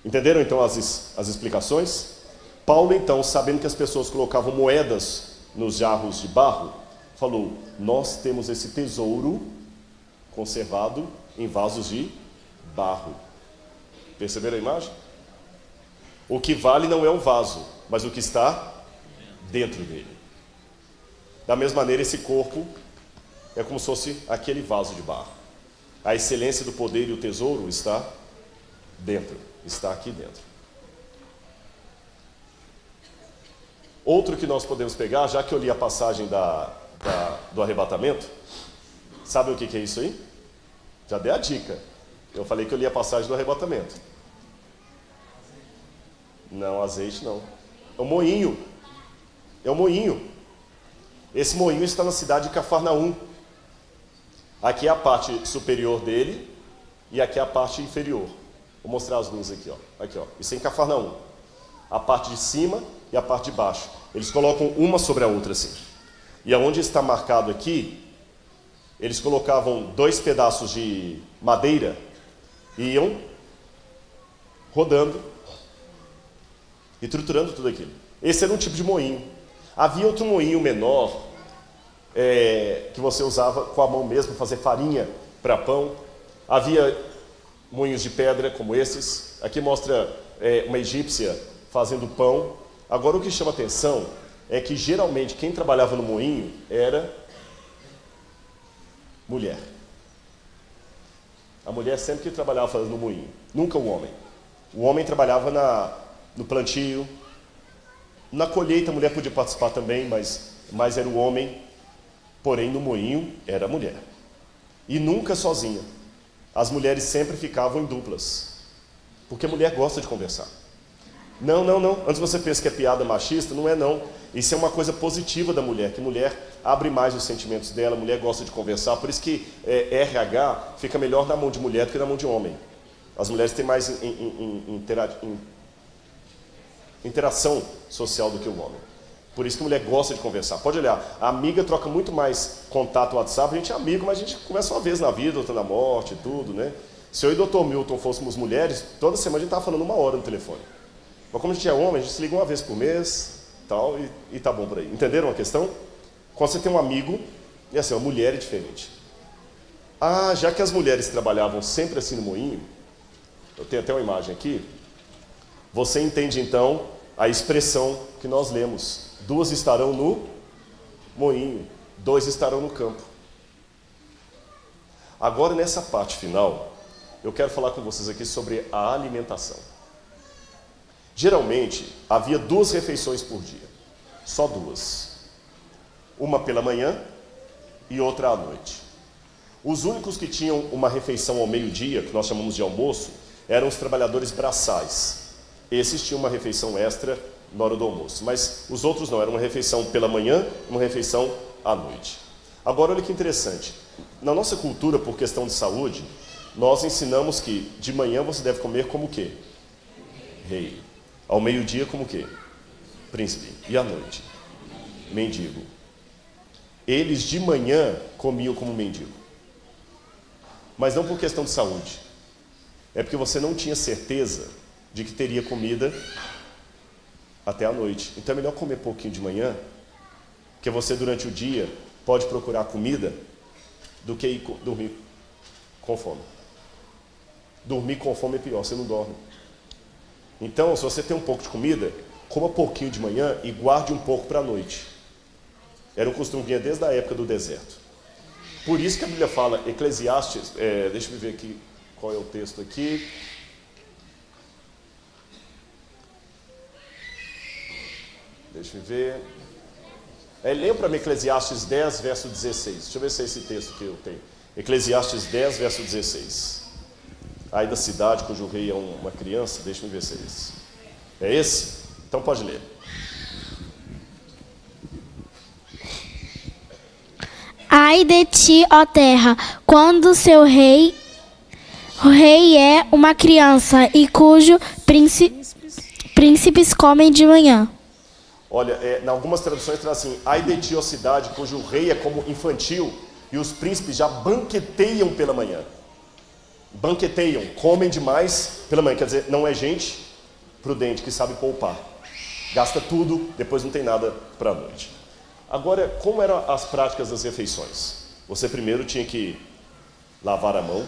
Entenderam então as explicações? Paulo então, sabendo que as pessoas colocavam moedas nos jarros de barro, falou: nós temos esse tesouro conservado em vasos de barro. Perceberam a imagem? O que vale não é o vaso, mas o que está dentro dele. Da mesma maneira, esse corpo é como se fosse aquele vaso de barro. A excelência do poder e o tesouro está dentro, está aqui dentro. Outro que nós podemos pegar, já que eu li a passagem do arrebatamento, sabe o que é isso aí? Já dei a dica. Eu falei que eu li a passagem do arrebatamento. Não, azeite não. É o moinho. É o moinho. Esse moinho está na cidade de Cafarnaum. Aqui é a parte superior dele e aqui é a parte inferior. Vou mostrar as luzes aqui, ó. Aqui, ó. Isso é em Cafarnaum. A parte de cima e a parte de baixo. Eles colocam uma sobre a outra assim. E aonde está marcado aqui, eles colocavam 2 pedaços de madeira e iam rodando e triturando tudo aquilo. Esse era um tipo de moinho. Havia outro moinho menor, que você usava com a mão mesmo, fazer farinha para pão. Havia moinhos de pedra como esses. Aqui mostra uma egípcia fazendo pão. Agora o que chama atenção é que geralmente quem trabalhava no moinho era mulher. A mulher sempre que trabalhava fazendo no moinho, nunca o homem. O homem trabalhava no plantio, na colheita a mulher podia participar também, mas era o homem, porém no moinho era a mulher. E nunca sozinha. As mulheres sempre ficavam em duplas, porque a mulher gosta de conversar. Não. Antes você pensa que é piada machista, não é não. Isso é uma coisa positiva da mulher, que a mulher abre mais os sentimentos dela, a mulher gosta de conversar, por isso que RH fica melhor na mão de mulher do que na mão de homem. As mulheres têm mais interação social do que o homem. Por isso que a mulher gosta de conversar. Pode olhar, a amiga troca muito mais contato no WhatsApp, a gente é amigo, mas a gente conversa uma vez na vida, outra na morte e tudo, né? Se eu e o Dr. Milton fôssemos mulheres, toda semana a gente estava falando 1 hora no telefone. Mas como a gente é homem, a gente se liga uma vez por mês, tal, e tá bom por aí. Entenderam a questão? Quando você tem um amigo, e assim, uma mulher é diferente. Ah, já que as mulheres trabalhavam sempre assim no moinho, eu tenho até uma imagem aqui, você entende então a expressão que nós lemos. 2 estarão no moinho, 2 estarão no campo. Agora nessa parte final, eu quero falar com vocês aqui sobre a alimentação. Geralmente, havia 2 refeições por dia. Só 2. Uma pela manhã e outra à noite. Os únicos que tinham uma refeição ao meio-dia, que nós chamamos de almoço, eram os trabalhadores braçais. Esses tinham uma refeição extra na hora do almoço. Mas os outros não, era uma refeição pela manhã e uma refeição à noite. Agora, olha que interessante. Na nossa cultura, por questão de saúde, nós ensinamos que de manhã você deve comer como o quê? Rei. Ao meio-dia, como o quê? Príncipe. E à noite? Mendigo. Eles de manhã comiam como mendigo. Mas não por questão de saúde. É porque você não tinha certeza de que teria comida até a noite. Então é melhor comer pouquinho de manhã, porque você durante o dia pode procurar comida do que ir dormir com fome. Dormir com fome é pior, você não dorme. Então, se você tem um pouco de comida, coma pouquinho de manhã e guarde um pouco para a noite. Era um costume que vinha desde a época do deserto. Por isso que a Bíblia fala, Eclesiastes, deixa eu ver aqui qual é o texto aqui. Deixa eu ver. Leia para mim Eclesiastes 10, verso 16. Deixa eu ver se é esse texto que eu tenho. Eclesiastes 10, verso 16. Aí da cidade cujo rei é uma criança, deixa eu ver se é esse. É esse? Então pode ler. Ai de ti, ó terra, quando seu rei é uma criança e cujo príncipes comem de manhã. Olha, em algumas traduções traz assim, ai de ti, ó cidade, cujo rei é como infantil E os príncipes já banqueteiam pela manhã. Banqueteiam, comem demais pela manhã. Quer dizer, não é gente prudente que sabe poupar. Gasta tudo, depois não tem nada para a noite. Agora, como eram as práticas das refeições? Você primeiro tinha que lavar a mão.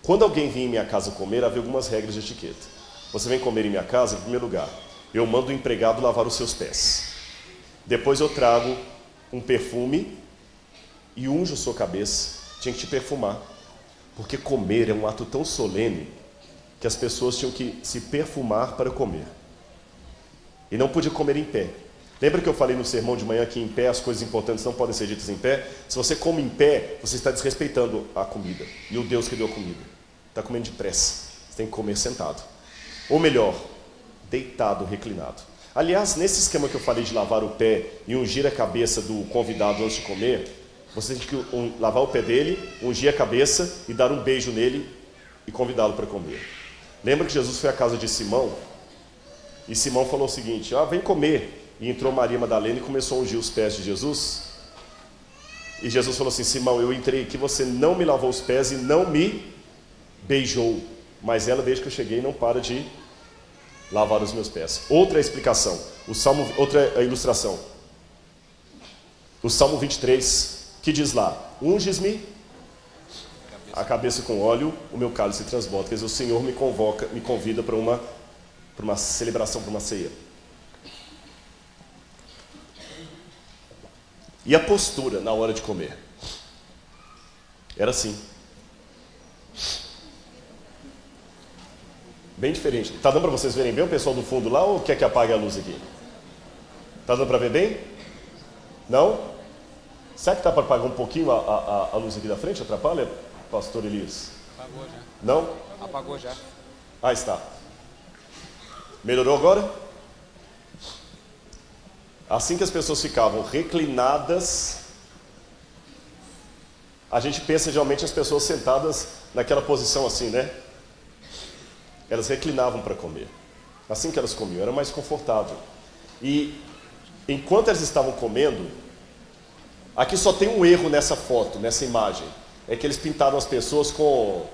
Quando alguém vinha em minha casa comer, havia algumas regras de etiqueta. Você vem comer em minha casa, em primeiro lugar, eu mando o empregado lavar os seus pés. Depois eu trago um perfume e unjo a sua cabeça. Tinha que te perfumar. Porque comer é um ato tão solene que as pessoas tinham que se perfumar para comer. E não podia comer em pé. Lembra que eu falei no sermão de manhã que em pé as coisas importantes não podem ser ditas em pé? Se você come em pé, você está desrespeitando a comida e o Deus que deu a comida. Está comendo depressa. Você tem que comer sentado. Ou melhor, deitado, reclinado. Aliás, nesse esquema que eu falei de lavar o pé e ungir a cabeça do convidado antes de comer, você tem que lavar o pé dele, ungir a cabeça e dar um beijo nele e convidá-lo para comer. Lembra que Jesus foi à casa de Simão? E Simão falou o seguinte: vem comer. E entrou Maria Madalena e começou a ungir os pés de Jesus. E Jesus falou assim: Simão, eu entrei aqui, você não me lavou os pés e não me beijou. Mas ela, desde que eu cheguei, não para de lavar os meus pés. Outra explicação, outra ilustração. O Salmo 23, que diz lá: unges-me a cabeça com óleo, o meu cálice transborda. Quer dizer, o Senhor me convida para uma celebração, para uma ceia. E a postura na hora de comer? Era assim. Bem diferente. Está dando para vocês verem bem o pessoal do fundo lá ou quer que apague a luz aqui? Está dando para ver bem? Não? Será que está para apagar um pouquinho a luz aqui da frente? Atrapalha, pastor Elias? Apagou já. Não? Apagou já. Está. Melhorou agora? Assim que as pessoas ficavam reclinadas, a gente pensa geralmente as pessoas sentadas naquela posição assim, né? Elas reclinavam para comer. Assim que elas comiam, era mais confortável. E enquanto elas estavam comendo, aqui só tem um erro nessa foto, nessa imagem. É que eles pintaram as pessoas com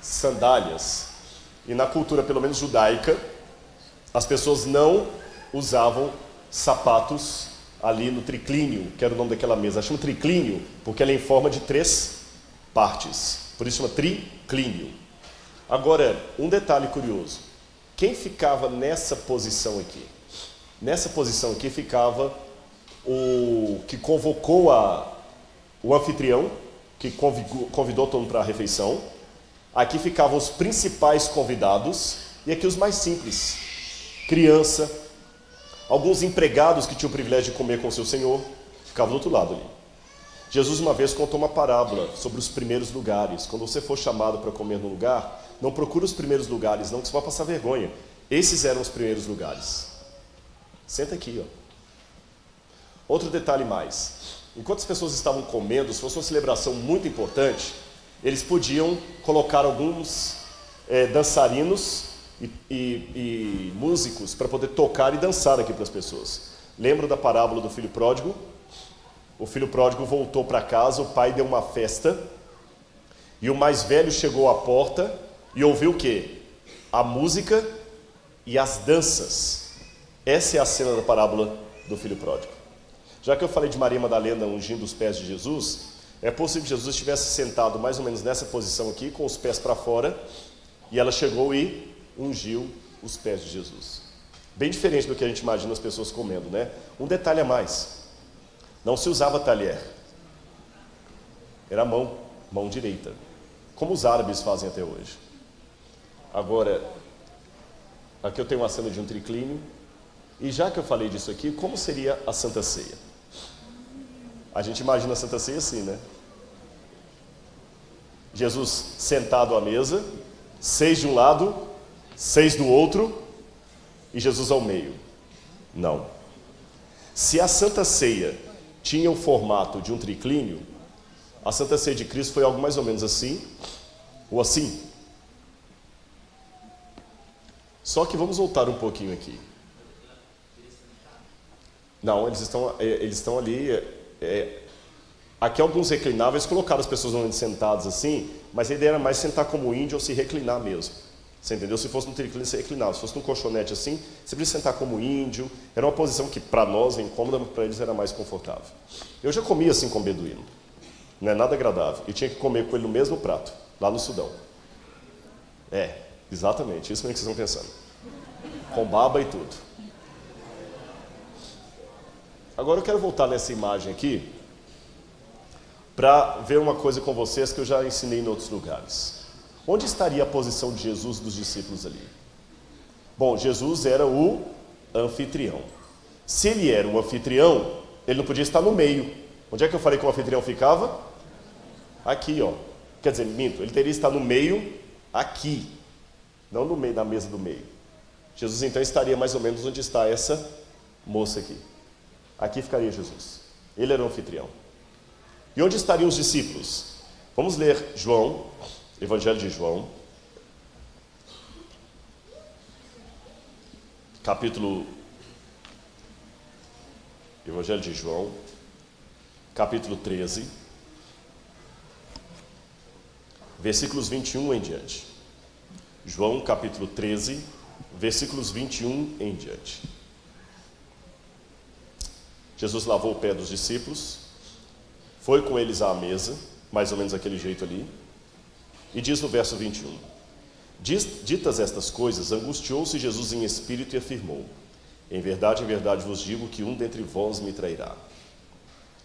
sandálias. E na cultura, pelo menos judaica, as pessoas não usavam sapatos ali no triclínio, que era o nome daquela mesa. Chama triclínio porque ela é em forma de 3 partes. Por isso chama triclínio. Agora, um detalhe curioso. Quem ficava nessa posição aqui? Nessa posição aqui ficava o que convocou o anfitrião, que convidou todo mundo para a refeição. Aqui ficavam os principais convidados e aqui os mais simples. Criança, alguns empregados que tinham o privilégio de comer com o seu senhor, ficavam do outro lado ali. Jesus uma vez contou uma parábola sobre os primeiros lugares. Quando você for chamado para comer num lugar, não procure os primeiros lugares, não, que você vai passar vergonha. Esses eram os primeiros lugares. Senta aqui, ó. Outro detalhe mais. Enquanto as pessoas estavam comendo, se fosse uma celebração muito importante, eles podiam colocar alguns dançarinos e músicos para poder tocar e dançar aqui para as pessoas. Lembra da parábola do filho pródigo? O filho pródigo voltou para casa, o pai deu uma festa e o mais velho chegou à porta e ouviu o quê? A música e as danças. Essa é a cena da parábola do filho pródigo. Já que eu falei de Maria Madalena ungindo os pés de Jesus, é possível que Jesus estivesse sentado mais ou menos nessa posição aqui, com os pés para fora, e ela chegou e ungiu os pés de Jesus. Bem diferente do que a gente imagina as pessoas comendo, né? Um detalhe a mais. Não se usava talher. Era mão direita. Como os árabes fazem até hoje. Agora, aqui eu tenho uma cena de um triclínio. E já que eu falei disso aqui, como seria a Santa Ceia? A gente imagina a Santa Ceia assim, né? Jesus sentado à mesa, 6 de um lado, 6 do outro, e Jesus ao meio. Não. Se a Santa Ceia tinha o formato de um triclínio, a Santa Ceia de Cristo foi algo mais ou menos assim, ou assim. Só que vamos voltar um pouquinho aqui. Não, eles estão ali Aqui alguns reclináveis colocaram as pessoas normalmente sentadas assim, mas a ideia era mais sentar como índio ou se reclinar mesmo. Você entendeu? Se fosse no triclínio, você reclinava. Se fosse num colchonete assim, você podia sentar como índio. Era uma posição que para nós é incômoda, mas para eles era mais confortável. Eu já comia assim com beduíno. Não é nada agradável. E tinha que comer com ele no mesmo prato, lá no Sudão. Exatamente, isso mesmo que vocês estão pensando. Com baba e tudo. Agora eu quero voltar nessa imagem aqui para ver uma coisa com vocês que eu já ensinei em outros lugares. Onde estaria a posição de Jesus e dos discípulos ali? Bom, Jesus era o anfitrião. Se ele era o anfitrião, ele não podia estar no meio. Onde é que eu falei que o anfitrião ficava? Aqui, ó. Quer dizer, minto, ele teria que estar no meio, aqui. Não no meio, na mesa do meio. Jesus então estaria mais ou menos onde está essa moça aqui. Aqui ficaria Jesus. Ele era o anfitrião. E onde estariam os discípulos? Vamos ler João, Evangelho de João, Evangelho de João, capítulo 13, versículos 21 em diante. João, capítulo 13, versículos 21 em diante. Jesus lavou o pé dos discípulos, foi com eles à mesa, mais ou menos daquele jeito ali, e diz no verso 21, ditas estas coisas, angustiou-se Jesus em espírito e afirmou, em verdade vos digo que um dentre vós me trairá.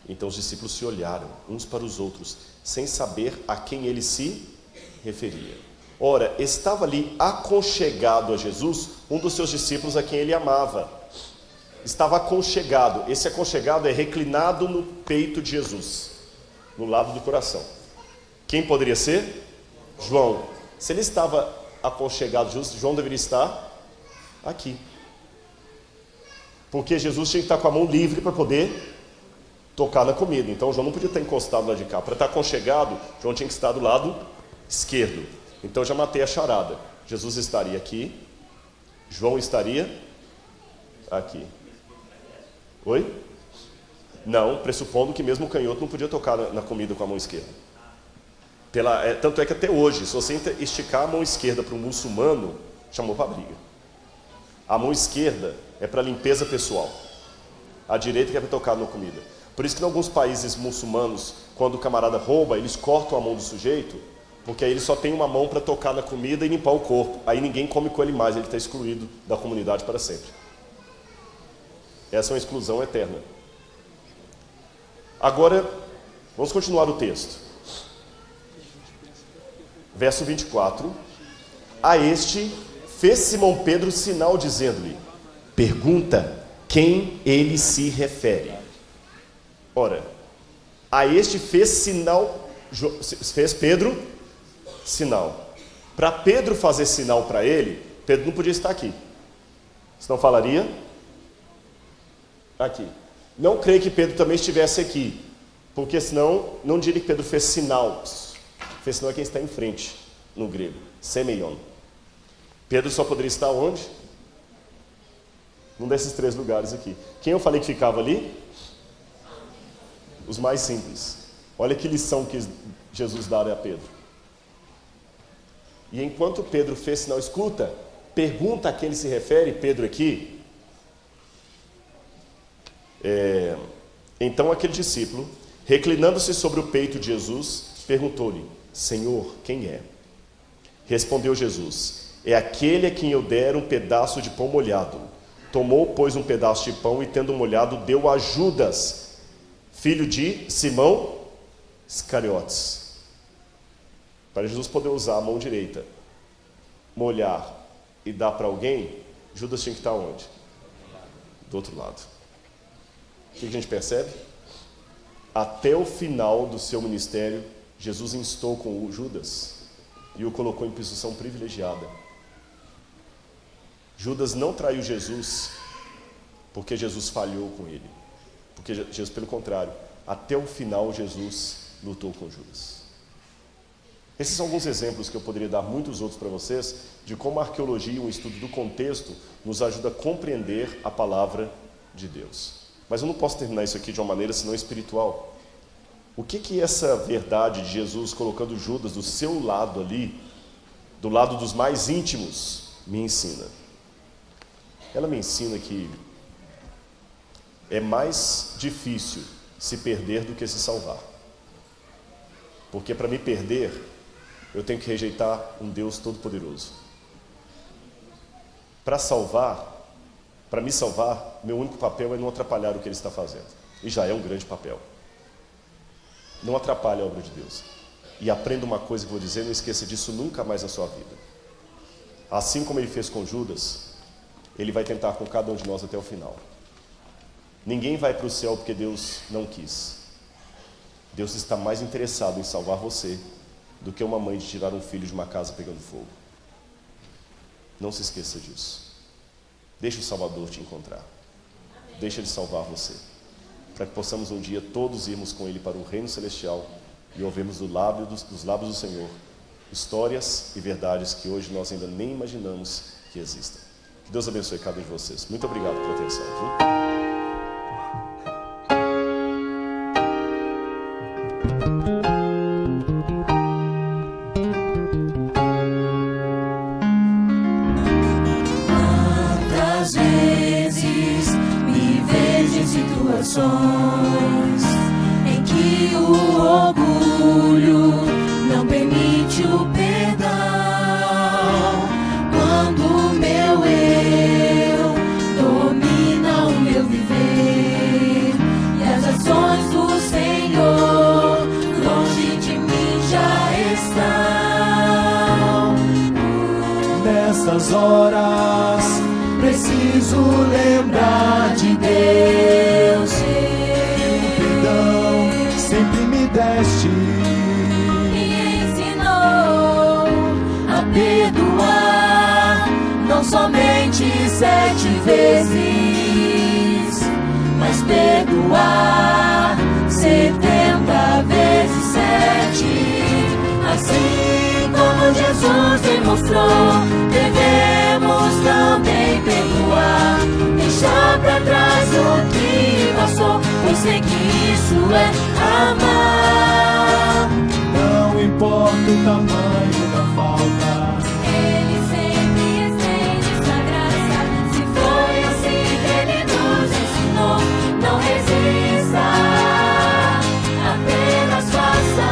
Então os discípulos se olharam uns para os outros, sem saber a quem ele se referia. Ora, estava ali aconchegado a Jesus um dos seus discípulos a quem ele amava. Estava aconchegado. Esse aconchegado é reclinado no peito de Jesus, no lado do coração. Quem poderia ser? João. Se ele estava aconchegado a Jesus, João deveria estar aqui. Porque Jesus tinha que estar com a mão livre para poder tocar na comida. Então João não podia estar encostado lá de cá. Para estar aconchegado, João tinha que estar do lado esquerdo. Então já matei a charada. Jesus estaria aqui, João estaria aqui. Oi? Não, pressupondo que mesmo o canhoto não podia tocar na comida com a mão esquerda. Tanto é que até hoje, se você esticar a mão esquerda para um muçulmano, chamou para briga. A mão esquerda é para limpeza pessoal. A direita que é para tocar na comida. Por isso que em alguns países muçulmanos, quando o camarada rouba, eles cortam a mão do sujeito, porque aí ele só tem uma mão para tocar na comida e limpar o corpo. Aí ninguém come com ele mais, ele está excluído da comunidade para sempre. Essa é uma exclusão eterna. Agora, vamos continuar o texto. Verso 24. A este fez Simão Pedro sinal dizendo-lhe, pergunta quem ele se refere. Ora, a este fez sinal, fez Pedro sinal. Para Pedro fazer sinal para ele, Pedro não podia estar aqui. Senão falaria aqui. Não creio que Pedro também estivesse aqui, porque senão não diria que Pedro fez sinal. Fez sinal é quem está em frente, no grego, semeion. Pedro só poderia estar onde? Num desses três lugares aqui. Quem eu falei que ficava ali? Os mais simples. Olha que lição que Jesus dá a Pedro. E enquanto Pedro fez sinal, escuta, pergunta a quem ele se refere, Pedro aqui. Então aquele discípulo, reclinando-se sobre o peito de Jesus, perguntou-lhe, Senhor, quem é? Respondeu Jesus, é aquele a quem eu der um pedaço de pão molhado. Tomou, pois, um pedaço de pão e, tendo molhado, deu a Judas, filho de Simão Iscariotes. Para Jesus poder usar a mão direita, molhar e dar para alguém, Judas tinha que estar onde? Do outro lado. O que a gente percebe? Até o final do seu ministério, Jesus instou com o Judas e o colocou em posição privilegiada. Judas não traiu Jesus porque Jesus falhou com ele. Porque Jesus, pelo contrário, até o final Jesus lutou com Judas. Esses são alguns exemplos que eu poderia dar muitos outros para vocês de como a arqueologia, um estudo do contexto, nos ajuda a compreender a palavra de Deus. Mas eu não posso terminar isso aqui de uma maneira senão espiritual. O que essa verdade de Jesus colocando Judas do seu lado ali, do lado dos mais íntimos, me ensina? Ela me ensina que é mais difícil se perder do que se salvar. Porque para me perder, eu tenho que rejeitar um Deus todo-poderoso. Para me salvar, meu único papel é não atrapalhar o que Ele está fazendo. E já é um grande papel. Não atrapalhe a obra de Deus. E aprenda uma coisa que eu vou dizer, não esqueça disso nunca mais na sua vida. Assim como Ele fez com Judas, Ele vai tentar com cada um de nós até o final. Ninguém vai para o céu porque Deus não quis. Deus está mais interessado em salvar você do que uma mãe de tirar um filho de uma casa pegando fogo. Não se esqueça disso. Deixe o Salvador te encontrar. Deixe Ele salvar você, para que possamos um dia todos irmos com Ele para o reino celestial e ouvirmos dos lábios do Senhor histórias e verdades que hoje nós ainda nem imaginamos que existam. Que Deus abençoe cada um de vocês. Muito obrigado pela atenção. Quantas vezes me vejo em situações em que o orgulho não permite o perdão, quando o meu eu domina o meu viver e as ações do Senhor longe de mim já estão. Nessas horas preciso lembrar de Deus, que o perdão sempre me deste, me ensinou a perdoar, não somente 7 vezes, mas perdoar 70 vezes 7. Assim como Jesus demonstrou, devemos também perdoar, deixar pra trás o que passou, pois sei que isso é amar. não importa o tamanho da falta. Ele sempre estende sua graça, se foi assim que Ele nos ensinou, não resista, apenas faça.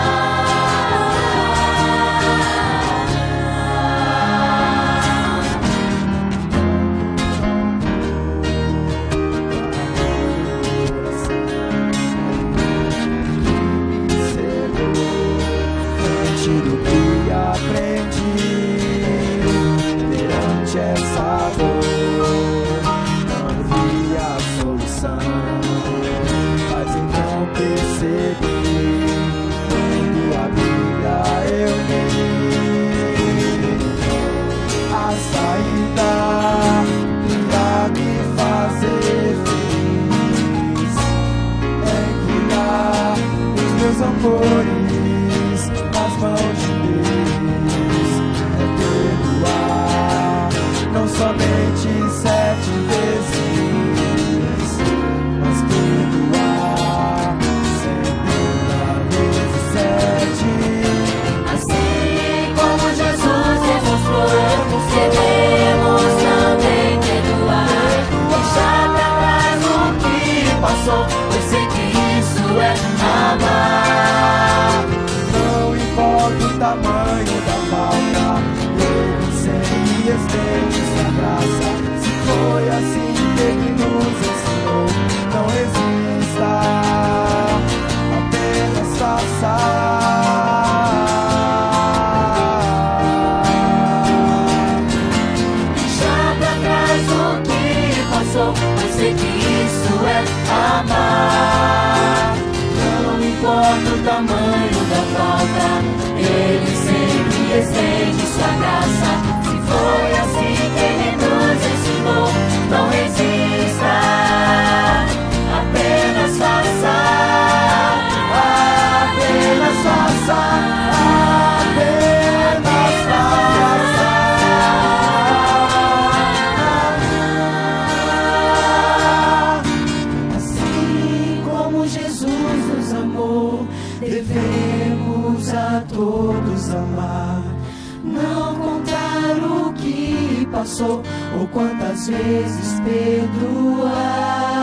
passou, ou quantas vezes perdoar.